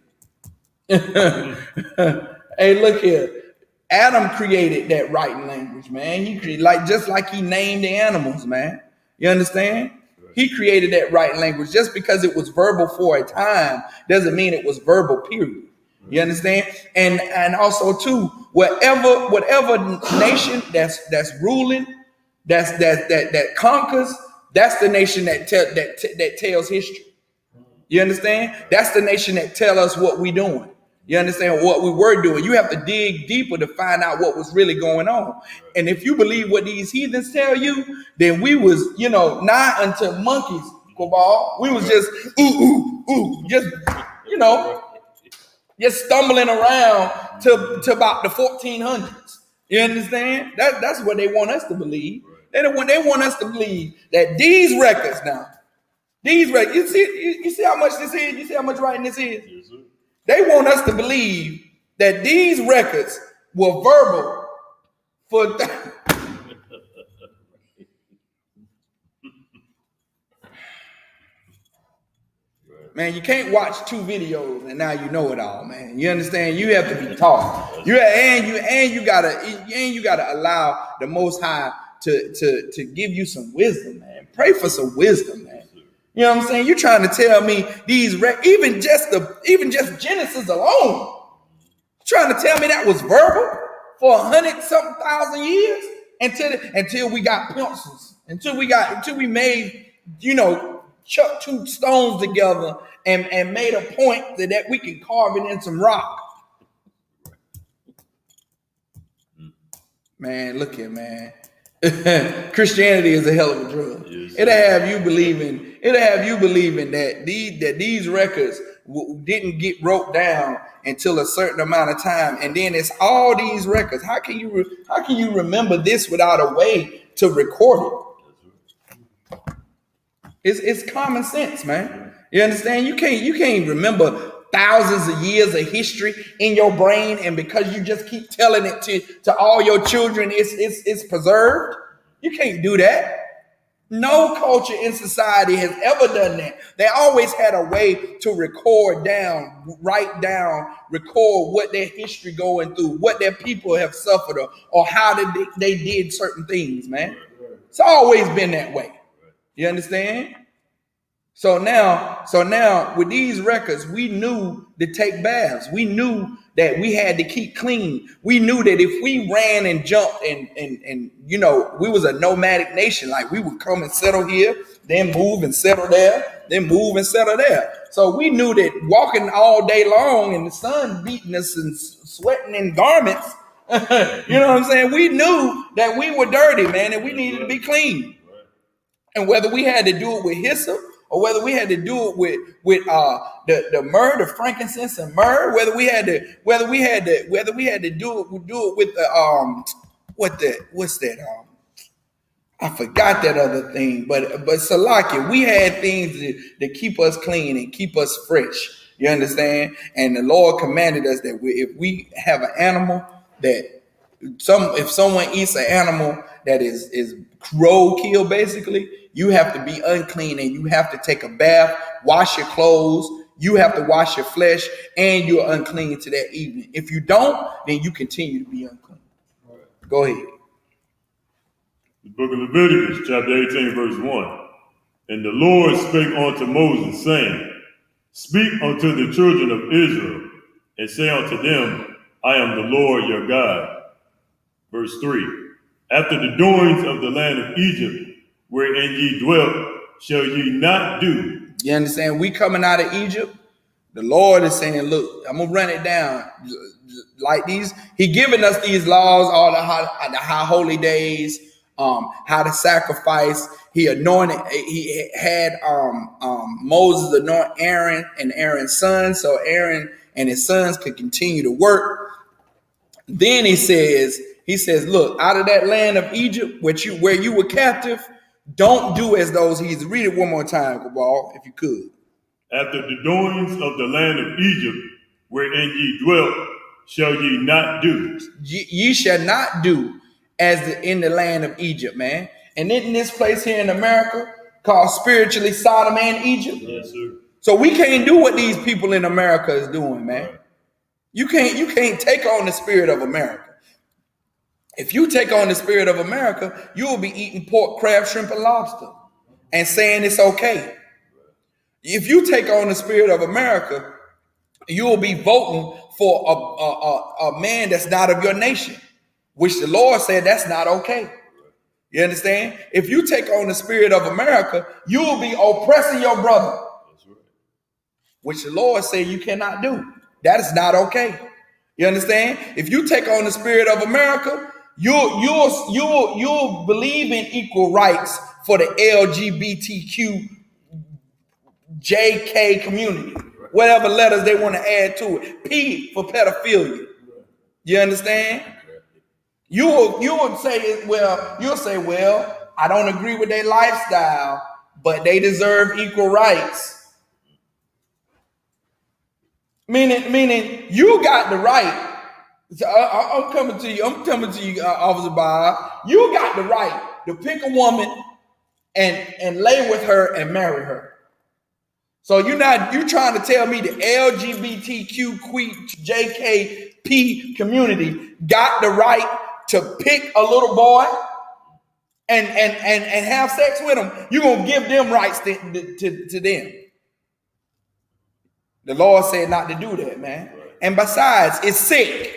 Hey, look here. Adam created that writing language, man. He created just like he named the animals, man. You understand? He created that writing language. Just because it was verbal for a time doesn't mean it was verbal, period. You understand? And also too, whatever nation that's ruling, that conquers, that's the nation that tells history. You understand? That's the nation that tell us what we doing. You understand what we were doing? You have to dig deeper to find out what was really going on. And if you believe what these heathens tell you, then we was, nigh unto monkeys, Cabal. We was just just stumbling around to about the 1400s. You understand? That's what they want us to believe. They want us to believe that these records now, you see how much this is? You see how much writing this is? Yes, sir. They want us to believe that these records were verbal for Man, you can't watch 2 videos and now you know it all, man. You understand? You have to be taught. You gotta allow the Most High to give you some wisdom, man. Pray for some wisdom, man. You know what I'm saying? You're trying to tell me these even just Genesis alone, trying to tell me that was verbal for 100-something thousand years until we got pencils, until we made, chuck 2 stones together and made a point that we can carve it in some rock. Man, look here, man. Christianity is a hell of a drug. Yes, it'll have you believing that these records didn't get wrote down until a certain amount of time, and then it's all these records. How can you remember this without a way to record it? It's common sense, man. You understand? You can't remember thousands of years of history in your brain, and because you just keep telling it to all your children, it's preserved. You can't do that. No culture in society has ever done that. They always had a way to record what their history going through, what their people have suffered, or how they did certain things, man. It's always been that way. You understand? So now with these records, we knew to take baths. We knew that we had to keep clean. We knew that if we ran and jumped and we was a nomadic nation, like we would come and settle here, then move and settle there, then move and settle there. So we knew that walking all day long in the sun beating us and sweating in garments, you know what I'm saying? We knew that we were dirty, man, and we needed to be clean. And whether we had to do it with hyssop, or whether we had to do it with the myrrh, the frankincense and myrrh, whether we had to do it with the what's that? I forgot that other thing, but Salakia, we had things to keep us clean and keep us fresh. You understand? And the Lord commanded us that if we have an animal if someone eats an animal that is roadkill, basically, you have to be unclean and you have to take a bath, wash your clothes, you have to wash your flesh, and you're unclean to that evening. If you don't, then you continue to be unclean. Go ahead. The book of Leviticus, chapter 18, verse 1. And the Lord spake unto Moses, saying, Speak unto the children of Israel, and say unto them, I am the Lord your God. Verse 3. After the doings of the land of Egypt, wherein ye dwelt, shall ye not do. You understand? We coming out of Egypt. The Lord is saying, look, I'm going to run it down. Like these, he giving us these laws, all the high holy days, how to sacrifice. He had Moses anoint Aaron and Aaron's sons, so Aaron and his sons could continue to work. Then he says, look, out of that land of Egypt, where you were captive, don't do as those heathens. Read it one more time, Cabal, if you could. After the doings of the land of Egypt, wherein ye dwelt, shall ye not do. Ye shall not do as in the land of Egypt, man. And in this place here in America, called spiritually Sodom and Egypt. Yes, sir. So we can't do what these people in America is doing, man. Right. You can't take on the spirit of America. If you take on the spirit of America, you will be eating pork, crab, shrimp, and lobster and saying it's okay. If you take on the spirit of America, you will be voting for a man that's not of your nation, which the Lord said that's not okay. You understand? If you take on the spirit of America, you will be oppressing your brother, which the Lord said you cannot do. That is not okay. You understand? If you take on the spirit of America, you'll believe in equal rights for the LGBTQ JK community, whatever letters they want to add to it. P for pedophilia. You understand? You would say, well, I don't agree with their lifestyle, but they deserve equal rights. Meaning you got the right. So I'm coming to you, Officer Bob. You got the right to pick a woman and lay with her and marry her. So you're trying to tell me the LGBTQ JKP community got the right to pick a little boy and have sex with them? You're gonna give them rights to them. The Lord said not to do that, man. And besides, it's sick.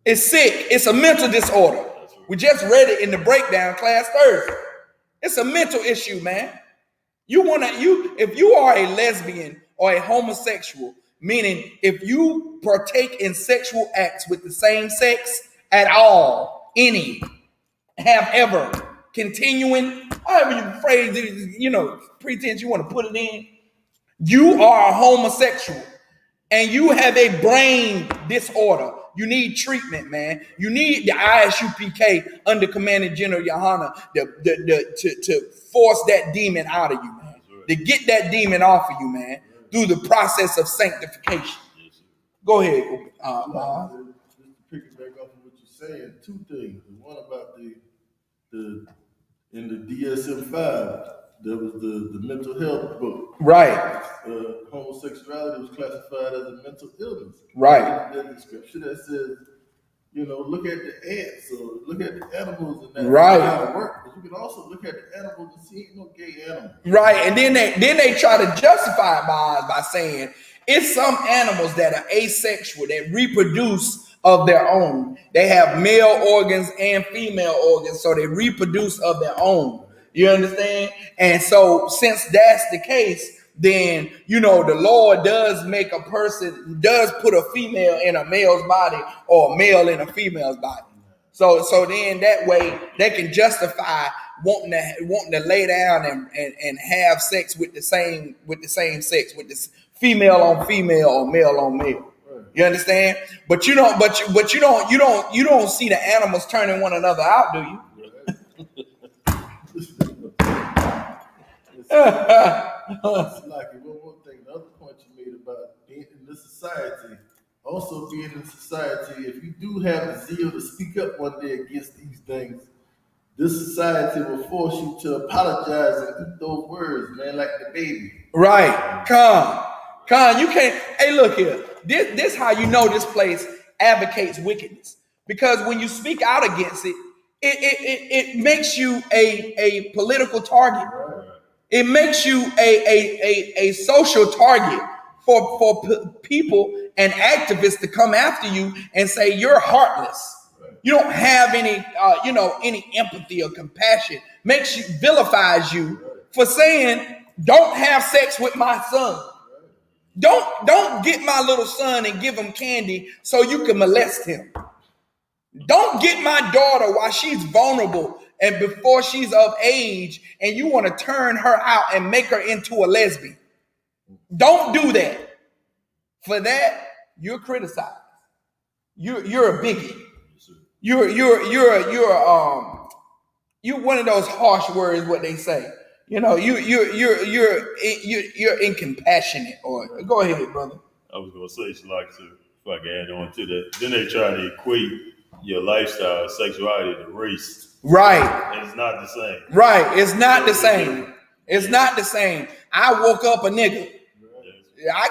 It's sick. It's a mental disorder. We just read it in the breakdown class Thursday. It's a mental issue, man. If you are a lesbian or a homosexual, meaning if you partake in sexual acts with the same sex at all, have ever, continuing, however you phrase it, pretense you want to put it in, you are a homosexual and you have a brain disorder. You need treatment, man. You need the Isupk under Commanding General Yohana to force that demon out of you, man. To get that demon off of you, man, through the process of sanctification. Go ahead. Just to pick it back up on what you're saying, two things. One about the in the DSM-5, there was the mental health book. Right. Homosexuality was classified as a mental illness. Right. There's a scripture that says, look at the ants or look at the animals and that. Right. How it works. But you can also look at the animals and see ain't no gay animals. Right. And then they try to justify it by saying it's some animals that are asexual that reproduce of their own. They have male organs and female organs, so they reproduce of their own. You understand? And so since that's the case, then, the Lord does put a female in a male's body or a male in a female's body. So then that way they can justify wanting to lay down and have sex with the same sex, with this female on female or male on male. You understand? But you don't see the animals turning one another out, do you? Like one thing, the other point you made about being in this society, also being in society, if you do have the zeal to speak up one day against these things, this society will force you to apologize and eat those words, man, like the baby. Right. Con, you can't. Hey, look here. This how you know this place advocates wickedness. Because when you speak out against it, it makes you a political target. It makes you a social target for people and activists to come after you and say you're heartless. You don't have any empathy or compassion. Vilifies you for saying don't have sex with my son. Don't get my little son and give him candy so you can molest him. Don't get my daughter while she's vulnerable and before she's of age and you want to turn her out and make her into a lesbian. Don't do that. For that, you're criticized. You're a bigot. You're one of those harsh words, what they say. You're incompassionate. Or go ahead, brother. I was gonna say, if I can add on to that. Then they try to equate your lifestyle, sexuality to race. Right. And it's not the same. Right. It's not the same. It's not the same. I woke up a nigga. I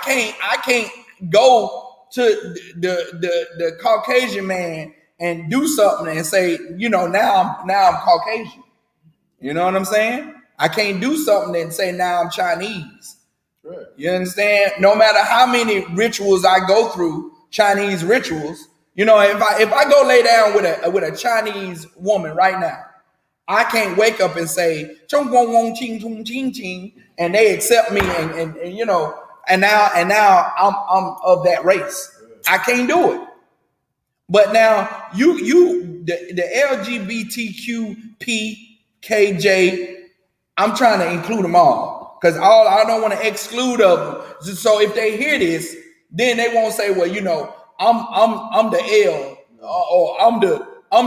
can't go to the Caucasian man and do something and say, now I'm Caucasian. You know what I'm saying? I can't do something and say now I'm Chinese. Right. You understand? No matter how many rituals I go through, Chinese rituals, if I go lay down with a Chinese woman right now, I can't wake up and say chong wong wong ching chong ching ching and they accept me and now I'm of that race. I can't do it. But now the LGBTQPKJ, I'm trying to include them all because I don't want to exclude of them. So if they hear this, then they won't say, well, I'm the L or I'm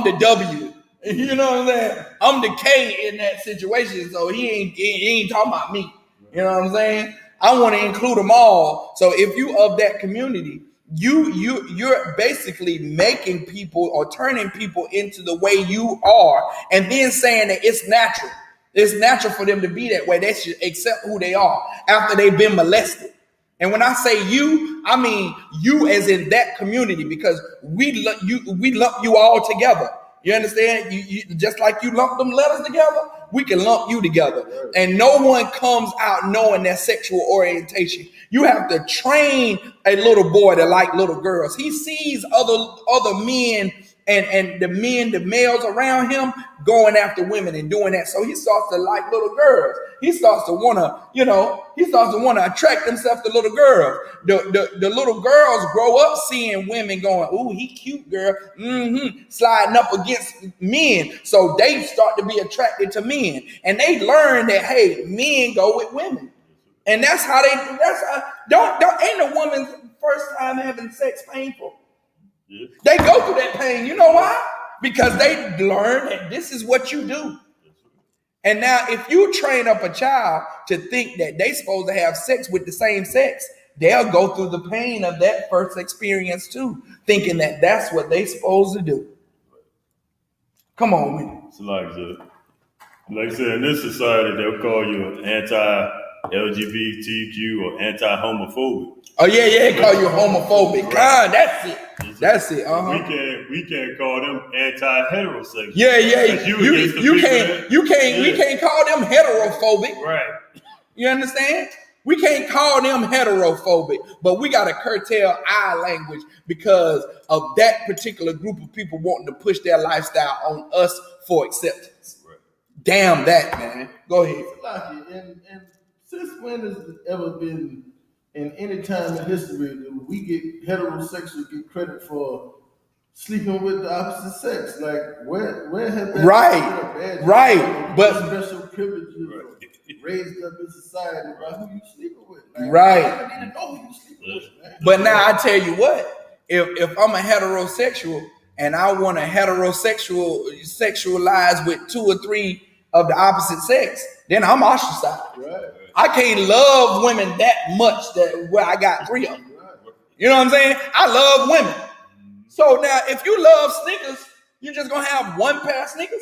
the W. You know what I'm saying? I'm the K in that situation, so he ain't talking about me. You know what I'm saying? I want to include them all. So if you of that community, you're basically making people or turning people into the way you are, and then saying that it's natural. It's natural for them to be that way. They should accept who they are after they've been molested. And when I say you, I mean you as in that community, because we lump you all together. You understand? You just like you lump them letters together, we can lump you together. And no one comes out knowing their sexual orientation. You have to train a little boy to like little girls. He sees other men and the males around him going after women and doing that. So he starts to like little girls. He starts to want to attract himself to little girls. The little girls grow up seeing women going, ooh, he cute, girl, sliding up against men. So they start to be attracted to men. And they learn that, hey, men go with women. And ain't a woman's first time having sex painful. Yeah. They go through that pain. You know why? Because they learn that this is what you do. And now if you train up a child to think that they supposed to have sex with the same sex, they'll go through the pain of that first experience too, thinking that that's what they supposed to do. Come on, man. It's like I said, in this society, they'll call you anti-LGBTQ or anti-homophobic. Oh yeah, call you homophobic. Right. God, that's it. That's it. We can't call them anti-heterosexual. Yeah. We can't call them heterophobic. Right. You understand? We can't call them heterophobic, but we gotta curtail our language because of that particular group of people wanting to push their lifestyle on us for acceptance. Right. Damn that, man. Go ahead. And since when has it ever been in any time in history that we get heterosexual get credit for sleeping with the opposite sex? Like where have that right, but special privileges raised up in society by who you sleeping with? Like, right. I don't even know who you sleeping with, man. But now I tell you what, if I'm a heterosexual and I want to sexualize with 2 or 3 of the opposite sex, then I'm ostracized. Right. I can't love women that much that where I got 3 of them. You know what I'm saying? I love women. So now if you love sneakers, you're just gonna have 1 pair of sneakers?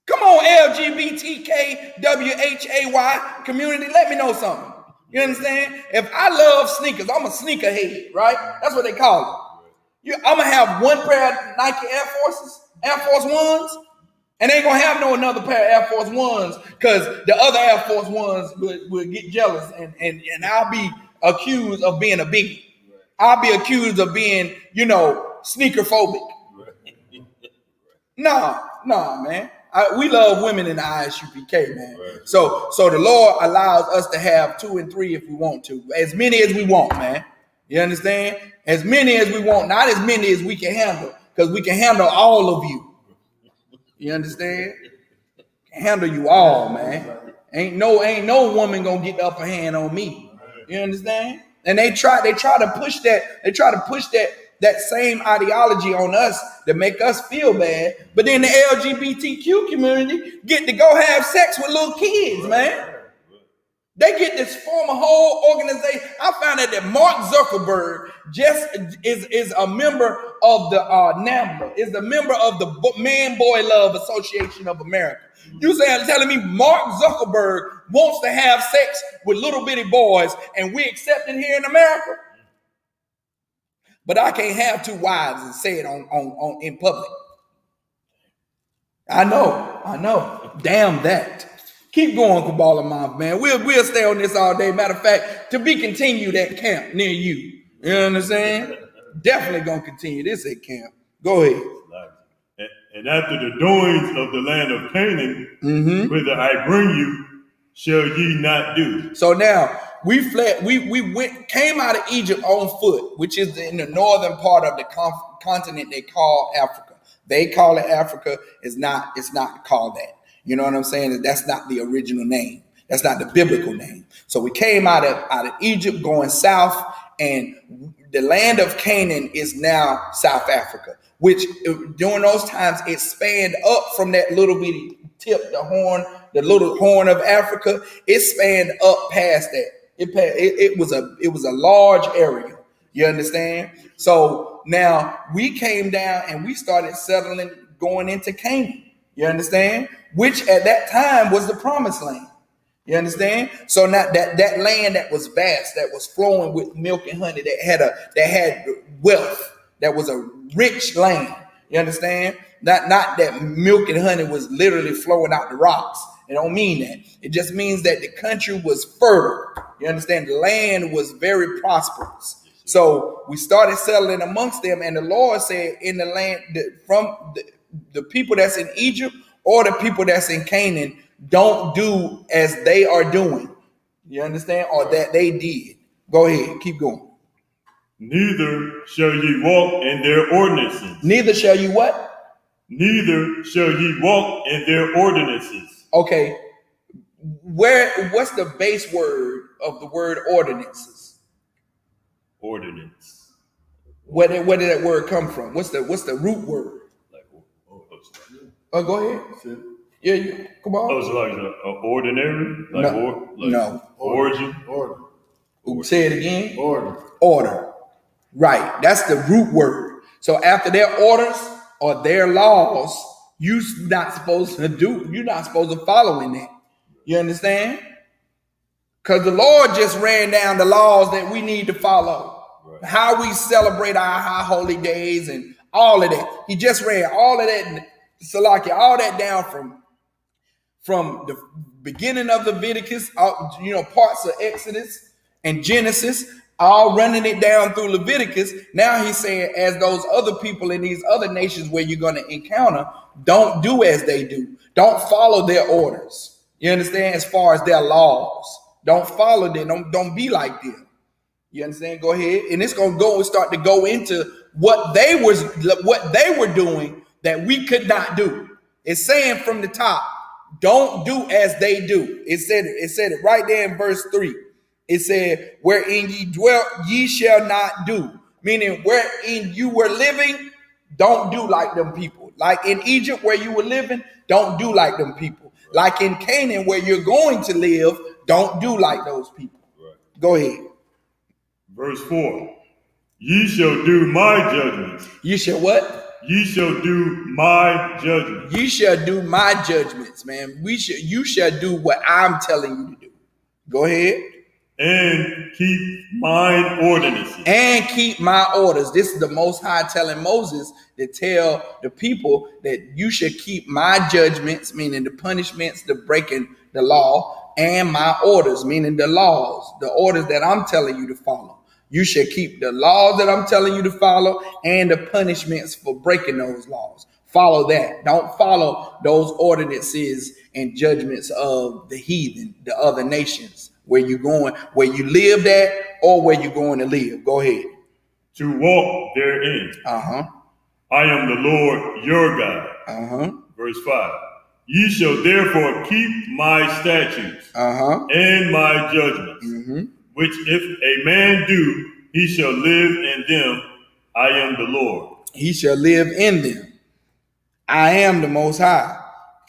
Come on, LGBTKWHAY community, let me know something. You understand? If I love sneakers, I'm a sneakerhead, right? That's what they call it. I'm gonna have 1 pair of Nike Air Force Ones, and they ain't gonna have another pair of Air Force Ones because the other Air Force Ones will get jealous and I'll be accused of being a bigot. I'll be accused of being, sneaker phobic. No, man. We love women in the Isupk, man. Right. So the Lord allows us to have 2 and 3 if we want to, as many as we want, man. You understand? As many as we want, not as many as we can handle, because we can handle all of you. You understand? Can handle you all, man. Ain't no woman gonna get the upper hand on me. You understand? And they try to push that. They try to push that same ideology on us to make us feel bad. But then the LGBTQ community get to go have sex with little kids, man. They get to form a whole organization. I found out that Mark Zuckerberg just is a member of the NAMBLA, is a member of the Man Boy Love Association of America. You telling me Mark Zuckerberg wants to have sex with little bitty boys and we accept it here in America? But I can't have 2 wives and say it on in public. I know. Damn that. Keep going, Kabbalah Mouth, man. We'll stay on this all day. Matter of fact, to be continued at camp near you. You understand? Definitely gonna continue this at camp. Go ahead. And after the doings of the land of Canaan, whither I bring you, shall ye not do. So now we fled. We came out of Egypt on foot, which is in the northern part of the continent they call Africa. They call it Africa. It's not called that. You know what I'm saying? That's not the original name. That's not the biblical name. So we came out of Egypt going south, and the land of Canaan is now South Africa, which during those times it spanned up from that little bitty tip, the little horn of Africa. It spanned up past that. It was a large area. You understand? So now we came down and we started settling going into Canaan. You understand? Which at that time was the promised land. You understand? So now that land that was vast, that was flowing with milk and honey, that had wealth, that was a rich land. You understand? Not that milk and honey was literally flowing out the rocks. It don't mean that. It just means that the country was fertile. You understand? The land was very prosperous. So we started settling amongst them, and the Lord said, in the land, from the people that's in Egypt or the people that's in Canaan, don't do as they are doing. You understand? Or that they did. Go ahead. Keep going. Neither shall ye walk in their ordinances. Neither shall you what? Neither shall ye walk in their ordinances. Okay. What's the base word of the word ordinances? Ordinance. Where did that word come from? What's the root word? Go ahead. Yeah, come on. Oh, it's like an ordinary? No. Origin? Order. Say it again. Order. Right. That's the root word. So after their orders or their laws, you're not supposed to follow in that. You understand? Because the Lord just ran down the laws that we need to follow. Right. How we celebrate our high holy days and all of that. He just ran all of that, Salaki, all that down from the beginning of Leviticus, parts of Exodus and Genesis, all running it down through Leviticus. Now he's saying, as those other people in these other nations where you're going to encounter, don't do as they do. Don't follow their orders. You understand? As far as their laws, don't follow them. Don't be like them. You understand? Go ahead. And it's going to start to go into what they were doing that we could not do. It's saying from the top, don't do as they do. It said it right there in verse 3. It said, wherein ye dwell, ye shall not do. Meaning, wherein you were living, don't do like them people. Like in Egypt, where you were living, don't do like them people. Like in Canaan, where you're going to live, don't do like those people. Right. Go ahead. Verse 4. Ye shall do my judgments. You shall what? Ye shall do my judgments. You shall do my judgments, man. You shall do what I'm telling you to do. Go ahead. And keep mine ordinances. And keep my orders. This is the Most High telling Moses to tell the people that you should keep my judgments, meaning the punishments, the breaking the law, and my orders, meaning the laws, the orders that I'm telling you to follow. You should keep the laws that I'm telling you to follow and the punishments for breaking those laws. Follow that. Don't follow those ordinances and judgments of the heathen, the other nations, where you going, where you lived at, or where you're going to live. Go ahead. To walk therein. I am the Lord your God. Verse 5. Ye shall therefore keep my statutes and my judgments, which if a man do, he shall live in them. I am the Lord. He shall live in them. I am the Most High.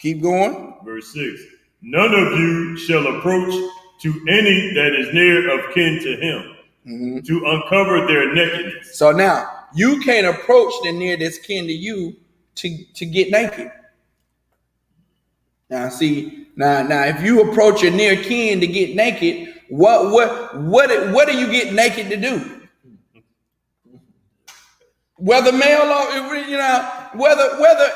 Keep going. Verse 6. None of you shall approach to any that is near of kin to him, to uncover their nakedness. So now, you can't approach the near that's kin to you to get naked. Now, see, now if you approach your near kin to get naked, what do you get naked to do? Whether male or whether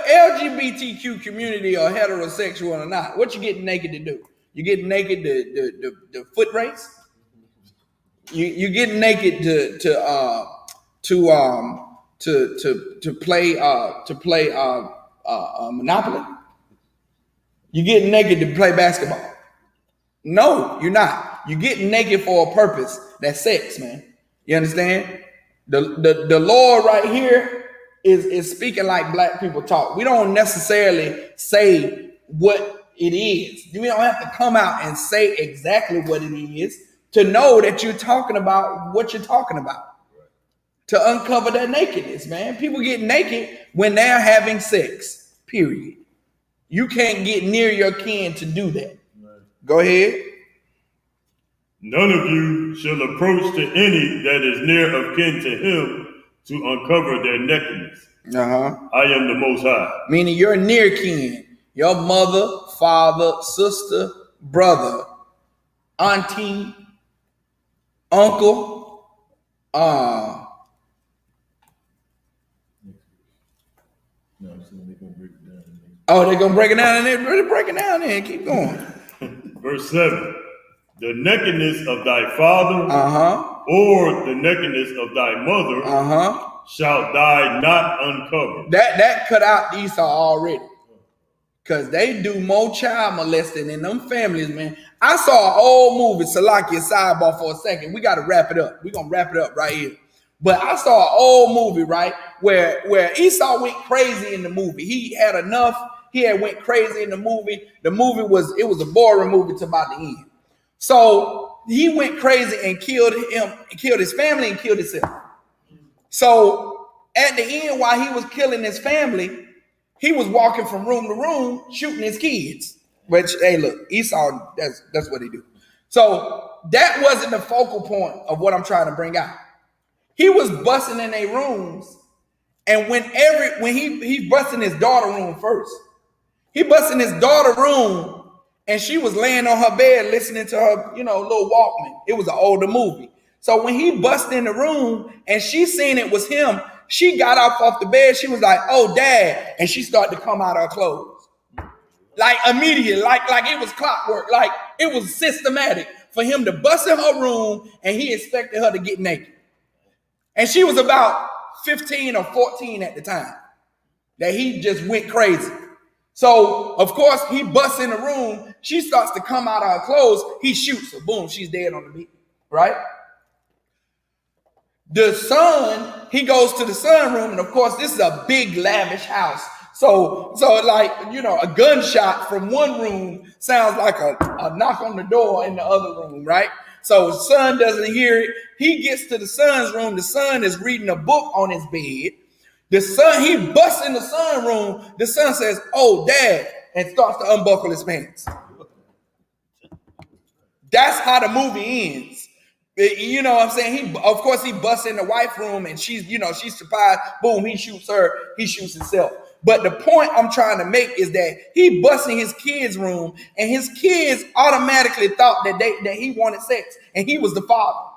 LGBTQ community or heterosexual or not, what you getting naked to do? You getting naked to foot race? You getting naked to play Monopoly? You getting naked to play basketball? No, you're not. You're getting naked for a purpose. That's sex, man. You understand? The Lord right here is speaking like black people talk. We don't necessarily say what it is. We don't have to come out and say exactly what it is to know that you're talking about what you're talking about. To uncover that nakedness, man. People get naked when they're having sex, period. You can't get near your kin to do that. Right. Go ahead. None of you shall approach to any that is near of kin to him to uncover their nakedness. Uh-huh. I am the Most High. Meaning you're near kin. Your mother, father, sister, brother, auntie, uncle, No, I'm saying they're gonna break it down. oh, they're gonna break it down and they're really breaking down there. Keep going. Verse 7. The nakedness of thy father or the nakedness of thy mother shall die not uncovered. That cut out Esau already. Because they do more child molesting in them families, man. I saw an old movie, Salakia, sidebar for a second. We got to wrap it up. We're going to wrap it up right here. But I saw an old movie, right, where Esau went crazy in the movie. He had enough. He had went crazy in the movie. The movie was a boring movie to about the end. So he went crazy and killed his family and killed himself. So at the end, while he was killing his family, he was walking from room to room shooting his kids. Which, hey, look, Esau, that's what he do. So that wasn't the focal point of what I'm trying to bring out. He was busting in their rooms, and when he busted in his daughter room first. He busted in his daughter room, and she was laying on her bed listening to her, little Walkman. It was an older movie. So when he busted in the room and she seen it was him, she got up off the bed. She was like, "Oh, Dad," and she started to come out of her clothes, like immediately, like it was clockwork, like it was systematic for him to bust in her room, and he expected her to get naked. And she was about 15 or 14 at the time that he just went crazy. So, of course, he busts in the room. She starts to come out of her clothes. He shoots her. Boom, she's dead on the beat, right? The son, he goes to the son room. And, of course, this is a big, lavish house. So like, a gunshot from one room sounds like a knock on the door in the other room, right? So son doesn't hear it. He gets to the son's room. The son is reading a book on his bed. The son, he busts in the son room. The son says, "Oh, Dad," and starts to unbuckle his pants. That's how the movie ends. You know what I'm saying? Of course, he busts in the wife room, and she's surprised. Boom, he shoots her. He shoots himself. But the point I'm trying to make is that he busts in his kids' room, and his kids automatically thought that he wanted sex, and he was the father,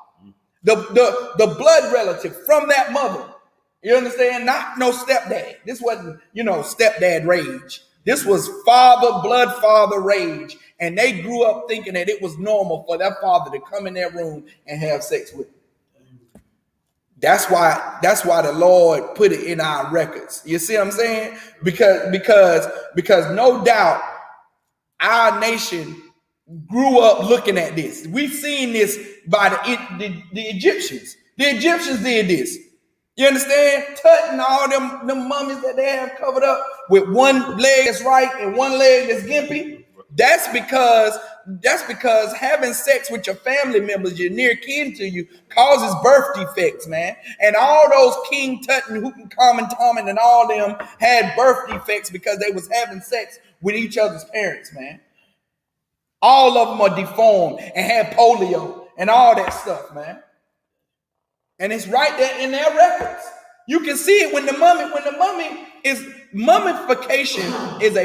the blood relative from that mother. You understand? Not no stepdad. This wasn't, stepdad rage. This was blood father rage. And they grew up thinking that it was normal for their father to come in their room and have sex with them. That's why the Lord put it in our records. You see what I'm saying? Because no doubt our nation grew up looking at this. We've seen this by the Egyptians. The Egyptians did this. You understand? Tutting all them mummies that they have covered up with one leg that's right and one leg that's gimpy. That's because having sex with your family members, your near kin to you, causes birth defects, man. And all those King Tutting, Hooten, Common, Tommen, and all them had birth defects because they was having sex with each other's parents, man. All of them are deformed and had polio and all that stuff, man. And it's right there in their records. You can see it when the mummification is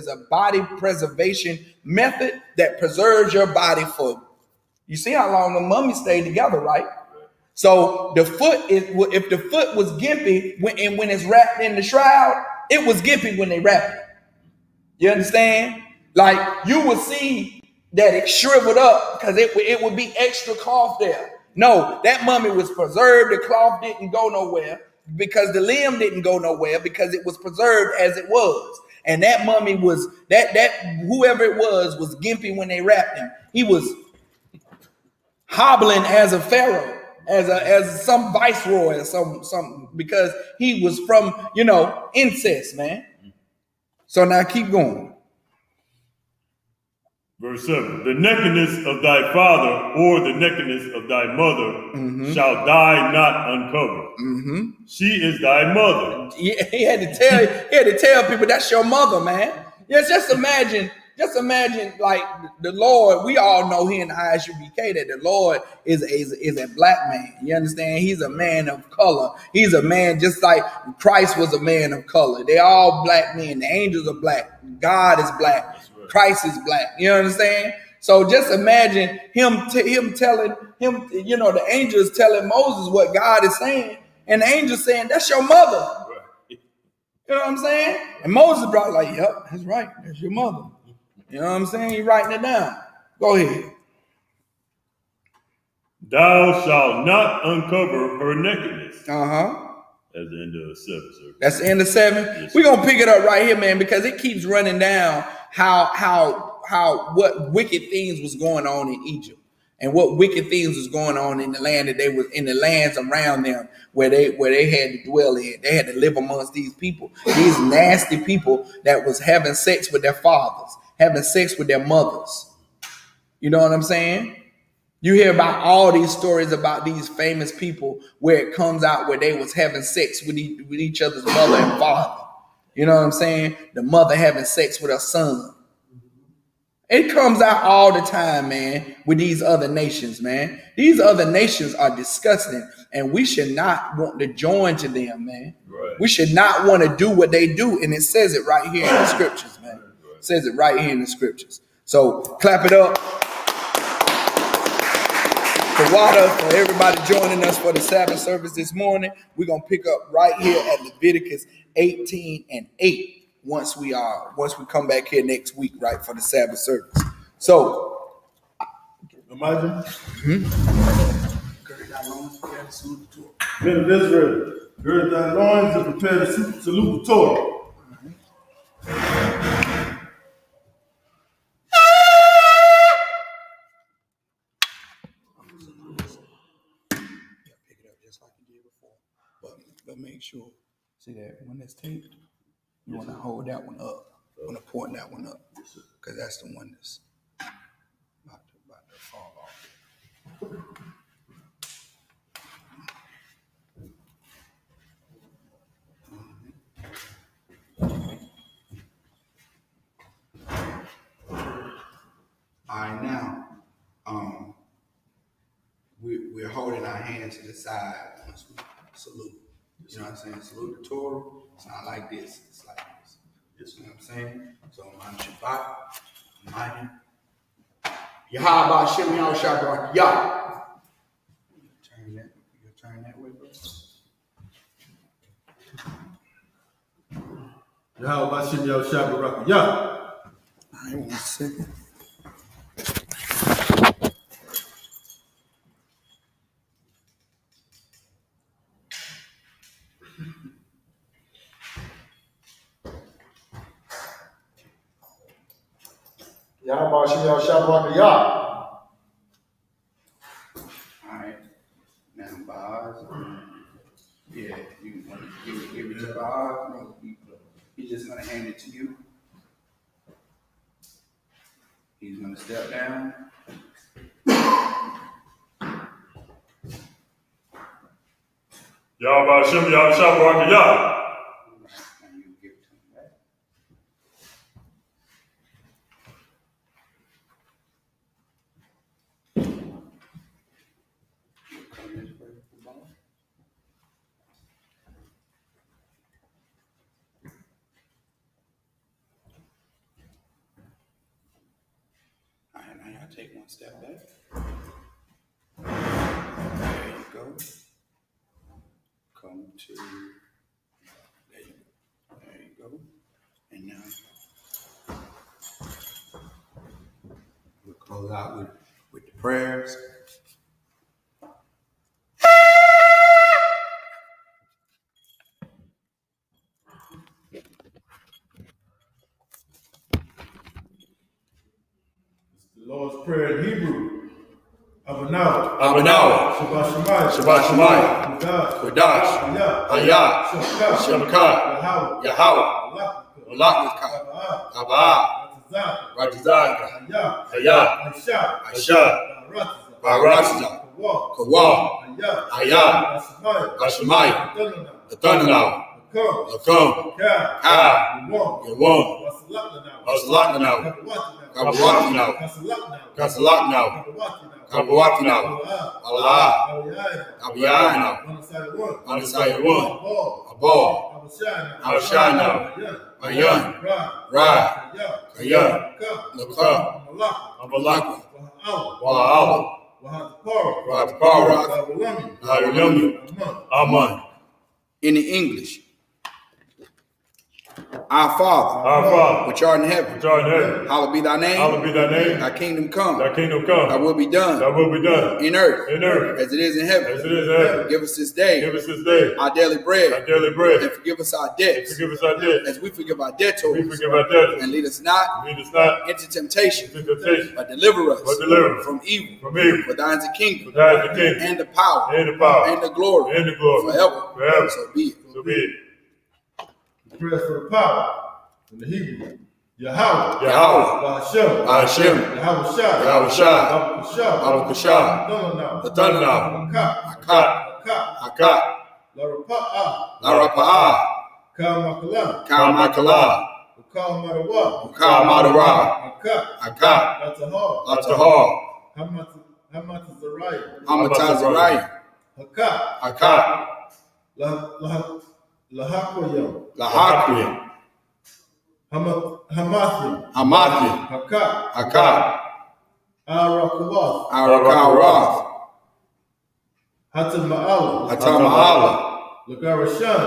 a body preservation method that preserves your body for. You see how long the mummy stayed together, right? So the foot if the foot was gimpy when it's wrapped in the shroud, it was gimpy when they wrapped it. You understand? Like you would see that it shriveled up because it would be extra cloth there. No, that mummy was preserved. The cloth didn't go nowhere because the limb didn't go nowhere because it was preserved as it was. And that mummy was that whoever it was gimpy when they wrapped him. He was hobbling as a pharaoh, as some viceroy or something because he was from incest, man. So now keep going. Verse 7, the nakedness of thy father or the nakedness of thy mother shall die not uncovered. She is thy mother. He had to tell people that's your mother, man. Yes, just imagine Just imagine, like the Lord. We all know here in the Isupk that the Lord is a black man. You understand? He's a man of color. He's a man just like Christ was a man of color. They all black men. The angels are black. God is black. Christ is black. You understand? So just imagine him telling him. You know, the angels telling Moses what God is saying, and the angels saying, "That's your mother." You know what I'm saying? And Moses brought like, "Yep, that's right. That's your mother." You know what I'm saying? He's writing it down. Go ahead. Thou shalt not uncover her nakedness. That's the end of 7, sir. That's the end of 7. Yes, we're gonna pick it up right here, man, because it keeps running down how what wicked things was going on in Egypt. And what wicked things was going on in the land that they was in, the lands around them where they had to dwell in. They had to live amongst these people, these nasty people that was having sex with their fathers, having sex with their mothers. You know what I'm saying? You hear about all these stories about these famous people where it comes out where they was having sex with each other's mother and father. You know what I'm saying? The mother having sex with her son. It comes out all the time, man, with these other nations, man. These other nations are disgusting, and we should not want to join to them, man. Right. We should not want to do what they do, and it says it right here in the scriptures, man. Right. It says it right here in the scriptures. So clap it up for Wada, for everybody joining us for the Sabbath service this morning. We're going to pick up right here at Leviticus 18:8. Once we come back here next week, right, for the Sabbath service. So, imagine. Men of Israel, gird thy loins and prepare to salute the Torah. Pick it up just like you did before, but make sure. See that when it's taped. You want to hold that one up. You want to point that one up. Because that's the one that's about to fall off. All right, now, we're holding our hands to the side once we salute. You know what I'm saying? Salute the Torah. It's not like this. It's like this. You know what I'm saying? So, man, Shabbat, Almighty. Yahweh Hashem Yahweh Shabbat Yah. Turn that way, bro. Yahweh Hashem Yahweh Shabbat Yah. All right, 1 second. Yahweh Hashem Yahweh Shabbat Yah. All right. Now, Boz. Yeah, you want to give it to Boz? No, he's just going to hand it to you. He's going to step down. Yahweh Hashem Yahweh Shabbat Yah. Take one step back. There you go. Come to. There you go. And now we'll close out with the prayers. Lord's Prayer in Hebrew. Abanawa. Shabbat Shemayim. Kodash. Hayah. Shemka. Yahweh. Malach. Abba. Ratizaka. Hayah. Aisha. Baratza. Kawah. Hayah. Hashemayim. Atanalaw. Lakum, Ka, Yawam, Wasalaknau, Kabawatinau, Kasalaknau, Kabawatinau, Allah, Abiyanau, Anasayawun, Abor, Abshanau, Ayan, Ra, Kayan, Lakam, Abalaka, Wa'ala, Wa'atapara, Hallelujah, Amen. In the English, our Father, which art in heaven, hallowed be thy name. Thy kingdom come. Thy will be done. In earth, as it is in heaven. Give us this day. Our daily bread. And forgive us our debts. As we forgive our debtors. And lead us not into temptation. But deliver us from evil. For thine is the kingdom. And the power. And the glory. Forever. So be it. Prayers for the power in the Hebrew. Yahweh. Hashem. Yahweh Shai. Abu Kashab. The thunder now. Akak. Larapa'ah. Kalmakala. Ukal Madara. Akak. Latahar. Hamatazariah. Hakak. Lahakoyim. Hamathim. Hakak. Arakawath. Hatama'ala. Lagarashan.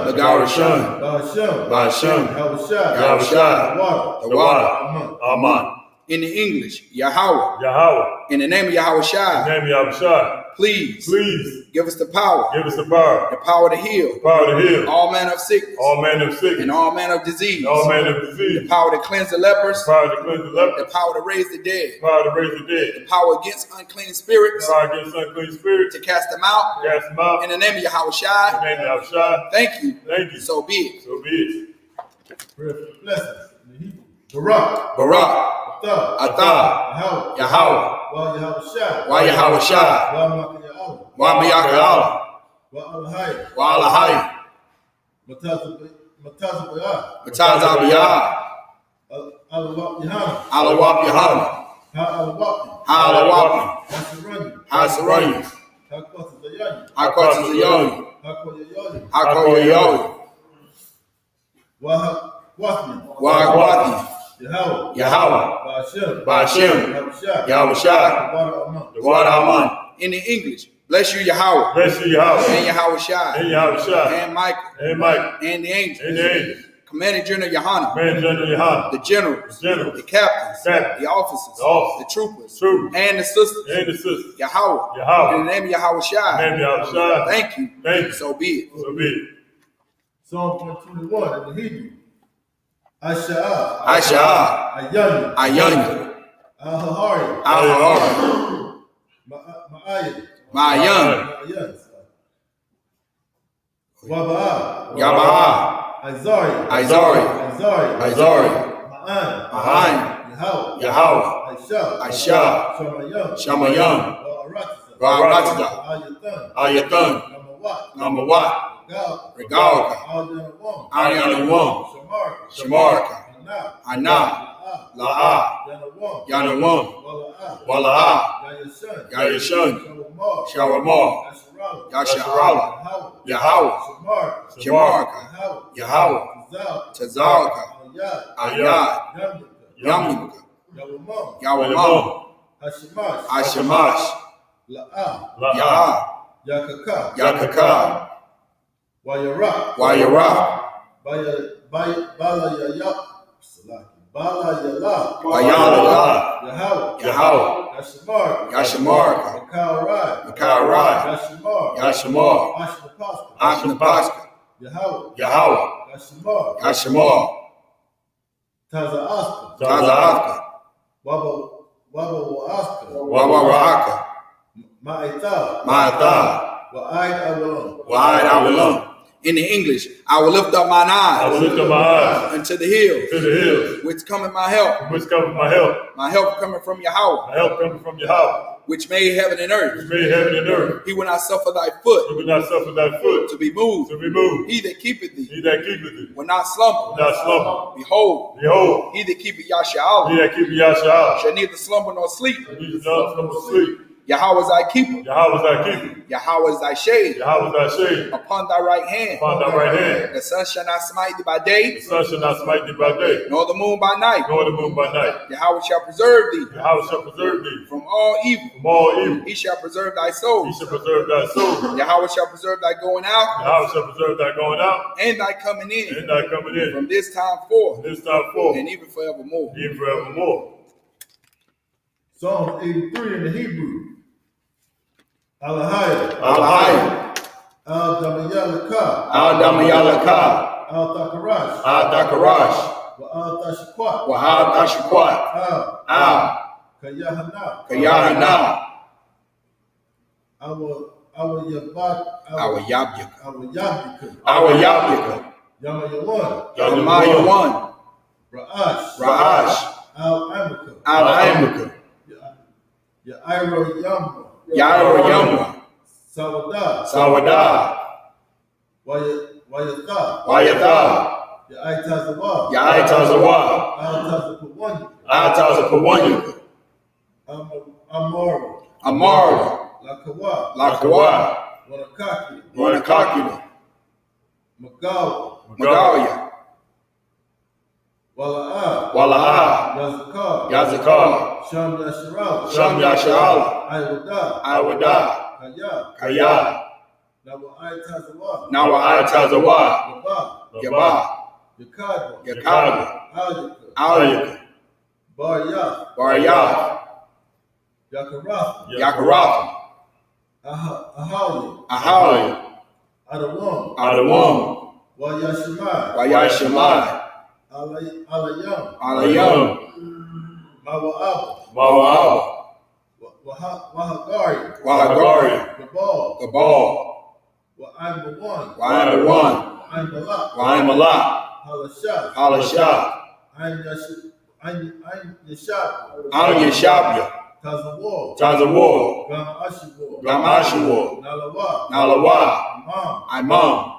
Bahasham. Yahushai. The water. Amen. In the English, Yahweh. In the name of Yahweh Shai. Please give us the power. The power to heal. All manner of sickness. And all manner of disease. The power to cleanse the lepers. The power to raise the dead. The power against unclean spirits. To cast them out. In the name of Yahweh Shai. Thank you. So be it. Prayer for blessings in the Hebrew. Barak. Atah. Yahweh. Wa Yahweh Shai. Wa Miyaka Allah. Wa Alahai. Matazabiyah. Alawap Yahana. Ha'alawapi. Ha'asarani. Ha'kwatizayoyi. Ha'koyoyoyi. Wa'akwati. Yahweh. Ba'ashem. Yahushai. The water Aman. In the English, bless you Yahweh. And Yahweh Shai. And Michael. And the angels. Commanding General Yohanan. The generals. The captains. The officers. The troopers. And the sisters. Yahweh. In the name of Yahweh Shai. Thank you. So be it. Psalm 121 in the Hebrew. Asha'ah. Ayanya. Ahahari. Ma'ayan. Yaba'a. Izari. Ma'an. Yahweh. Aisha. Shamayam. Ra'aratida. Ayathan. Namawat. Regalka. Arianawam. Shamarka. Ana. La'a. Yanawam. Wala'a. Yayashun. Shawamar. Yasharala. Yahweh. Shamarka. Yahweh. Tazalka. Ayad. Yamika. Yawamam. Hashamash. La'a. Yakaka. Wayara. Bayala. Yahweh. Yashamarka. Makarai. Yashamar. Ashnapaska. Yahweh. Yashamar. Taza'aska. Wawa'aka. Ma'ata. Wa'id Awalum. In the English, I will lift up mine eyes. Unto the hills. Which cometh my help. My help coming from Yahweh. which made heaven and earth. Which made heaven and earth. He will not suffer thy foot. He will not suffer thy foot to be moved. to be moved. He that keepeth thee. He that keepeth thee will not slumber. will not slumber. Behold. Behold. He that keepeth Yasha'Allah. He that keepeth Yasha'Allah. shall neither slumber nor sleep. Neither slumber nor sleep. Yahweh is thy keeper. Yahweh is thy keeper. Yahweh is thy shade. Yahweh is thy shade. Upon thy right hand. Upon thy right hand. The sun shall not smite thee by day. The sun shall not smite thee by day. Nor the moon by night. Nor the moon by night. Yahweh shall preserve thee. Yahweh shall preserve thee from all evil. From all evil. He shall preserve thy soul. He shall preserve thy soul. Yahweh shall preserve thy going out. Yahweh shall preserve thy going out. And thy coming in. And thy coming in. From this time forth. From this time forth. And even forevermore. Even forevermore. Psalm 83 in the Hebrew. Alahaya. Alahaya. Al-Damayalaka. Al-Damayalaka. Al-Dakarash. Al-Dakarash. Wa-Al-Tashikwat. Wa-Al-Tashikwat. Kayahana. Kayahana. Our Yabat. Our Yabyaka. Our Yabyaka. Our Yabyaka. Yamayawan. Yamayawan. Ra'ash. Ra'ash. Al-Amaka. Al-Amaka. Yairo Yamba. Yairo Yamba. Sawada. Sawada. Wayatha. Wayatha. Yaitazawa. Yaitazawa. Altazapawanya. Altazapawanya. Amara. Amara. Lakawa. Lakawa. Wanakaki. Wanakaki. Magawa. Magawa. Wala'a. Wala'a. Yazakar. Yazakar. Sham Yasharala. Sham Yasharala. Iwada. Iwada. Kaya. Kaya. Nawa Tazawa. Yaba. Yakadwa. Yakadwa. Alyaka. Barya. Yakarath. Yakarath. Ahali. Adawam. Wayashimai. Alayam. Mawa'ab. Wahagari. Gabal. Wa'im Malak. Halashah. An Yashabya. Tazawar. Gam Ashawar. Nalawa. Imam.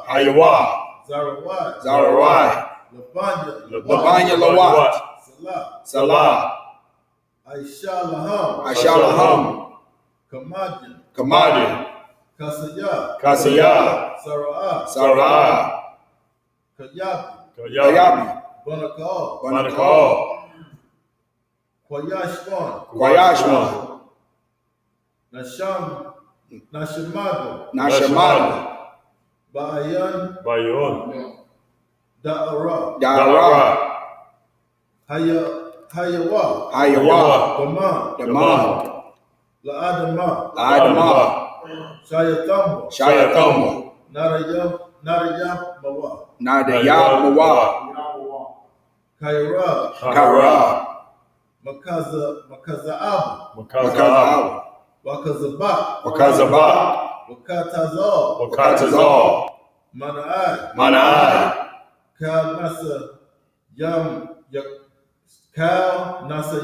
Hayawa. Zarawai. Labanya Lawat. Salah. Aisha Laham. Kamadi. Kasaya. Sara'ah. Kayabi. Banakal. Kwayashman. Nashamadu. Bayan. Da'ara. Hayawa. Daman. La'adama. Shayatamba. Nadayab Mawa. Kaira. Makaza'ab. Wakazaba. Wakatazal. Mana'ai. Kal Nasa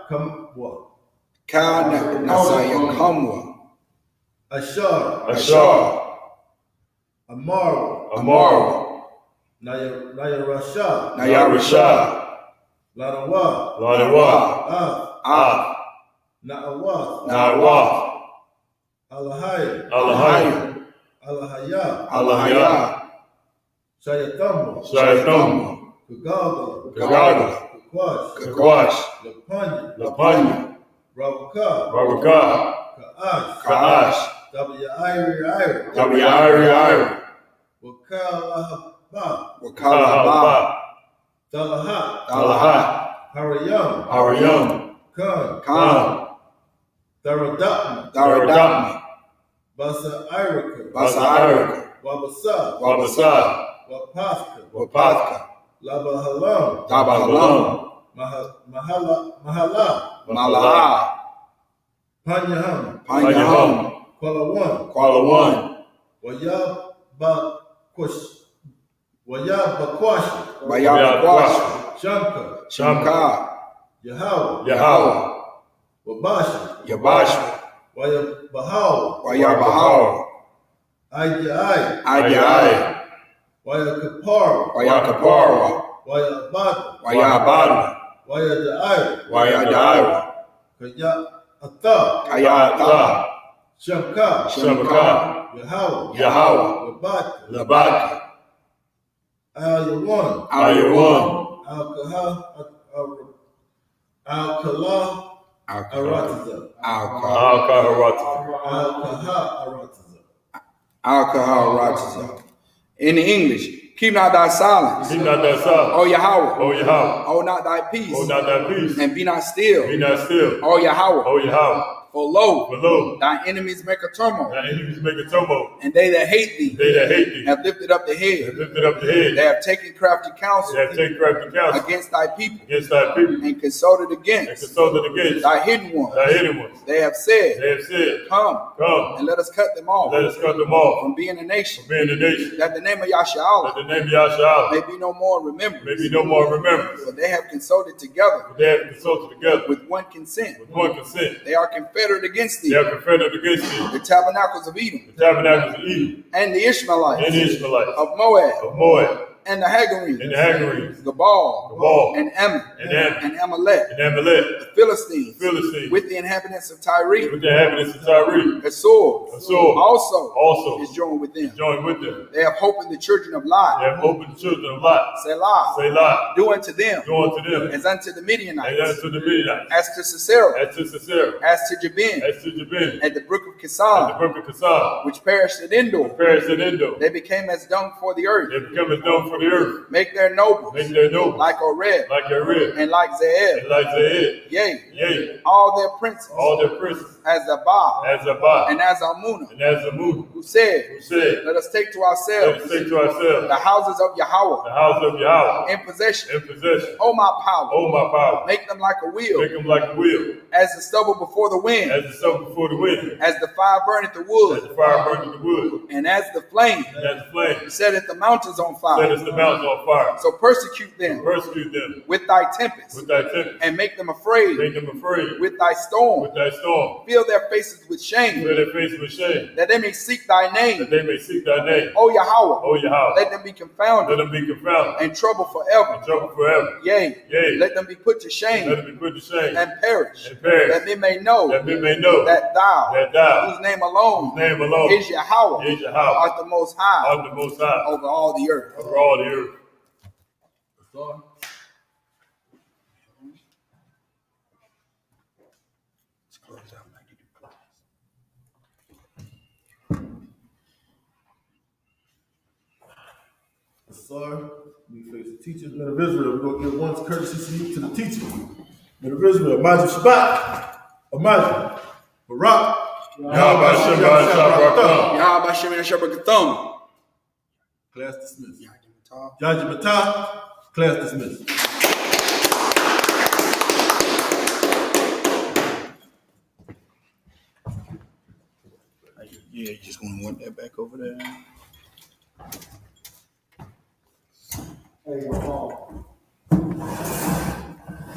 Kamwa. Nasaya Kamwa. Ashar. Amar. Nayarasha. Lanawa. Na'awath. Alahaya. Alahaya. Shayatamba. Kagaga. Kakwash. Lapanya. Ravaka. Kaash. Tabi'ari. Wakalahaba. Talahat. Harayam. Khan. Daradapma. Basa Wabasa. Wapathka. Tabahalam. Malaha. Panyaham. Kuala Wayabakwash. Shamka. Yahweh. Wabashi, Yabashi, Waya Bahao, Waya Bahao, Ayai, Ayai, Waya Kapara, Waya Kapara, Waya Abada, Waya Abadu, Waya Daira, Waya Daira, Kaya Ata, Kaya Ata, Shamka, Shabaka, Yahweh, Yahweh, Labaka, Labaki, Al Yawan, Ayawan, Al Kaha, Al Kala, Aratiza, Al-Kaharata, Al Kaha Aratiza. Al-Kahal. In English, keep not thy silence, Keep not thy silence, O Yahweh, O Yahweh, hold not thy peace, hold not thy peace, and be not still, be not still, O Yahweh. O Yahweh. For lo, For lo, thy enemies make a turmoil, thy enemies make a tumult, and they that hate thee they that hate thee have lifted up the have head. lifted up the head, They have taken crafty counsel they have taken crafty counsel against thy people, against thy people, and consulted and against consulted against thy hidden ones. thy hidden ones. They have said, They have said, Come, Come, and let us cut them off let us cut them off from being a nation, from being a nation, that the name of that Yahshua the name of Yahshua may be no more remembered. may be no more remembrance. For they have consulted together But they have consulted together with one consent. with one consent. They are confederate against They thee, are confederate against thee, the tabernacles of Edom, the tabernacles of Edom, and the Ishmaelites and the Ishmaelites, of Moab, of Moab, and the Hagarenes, and the Hagarenes, Gabal, Gabal, and Ammon, and Ammon, and Amalek, and Amalek, the Philistines, the Philistines, with the inhabitants of Tyre. with the inhabitants of Tyre. Assur Assur also is joined with them. joined with them. They have hope in the children of They Lot, have opened the children of Lot. Selah, Selah, do unto them do unto them, as unto the and Midianites, unto the Midianites, as to Sisera, as to Sisera, as to Jabin, as to Jabin, at the brook of at the Kison, brook of Kasan, which perished at Endor. Paris and Indo. They became as dung for the earth. They become as known for the earth, Make their nobles make their nobles like Oreb like Arib, and like and Zeeb. like Zaid, Yea, yea, all their princes, all their princes, as Zabah as Zabah, and as Almunah, and as Zamud, who said, who said, Let us take to let ourselves us take to ourselves the houses of Yahweh the house of Yahweh in possession. in possession. O my power, O my power, make them like a wheel, make them like a wheel, as the stubble before the wind, as the sun before the wind, as the fire burneth the as wood, the fire burneth the wood, and as the flame and as the flame setteth the mountains on set fire. us the mountains on fire. So persecute them Persecute them with thy tempest, with thy tempest, and make them afraid make them afraid with thy storm. with thy storm, Fill their faces with shame, fill their faces with shame, that they may seek thy that name. they may seek thy name. O Yahweh, O Yahweh, let them be let confounded them be confounded and troubled forever. and troubled forever. Yea, Yea, let them be put to let shame them be put to shame and perish, and perish, that men may know that men may know that thou, that thou, whose name alone whose name alone is Yahweh, is Yahweh, art the most high art the most high over all the earth. over all the earth. Sorry, we face the teachers, men of Israel. We're going to give one courtesy salute to the teacher. Men of Israel, Majid Shabbat, Amajid, Barak, Yahweh Shem Yahshua Yahweh Bashem and Shabbat. Class dismissed. Jaji Matah, class dismissed. Yeah, you just want to want that back over there. Hey,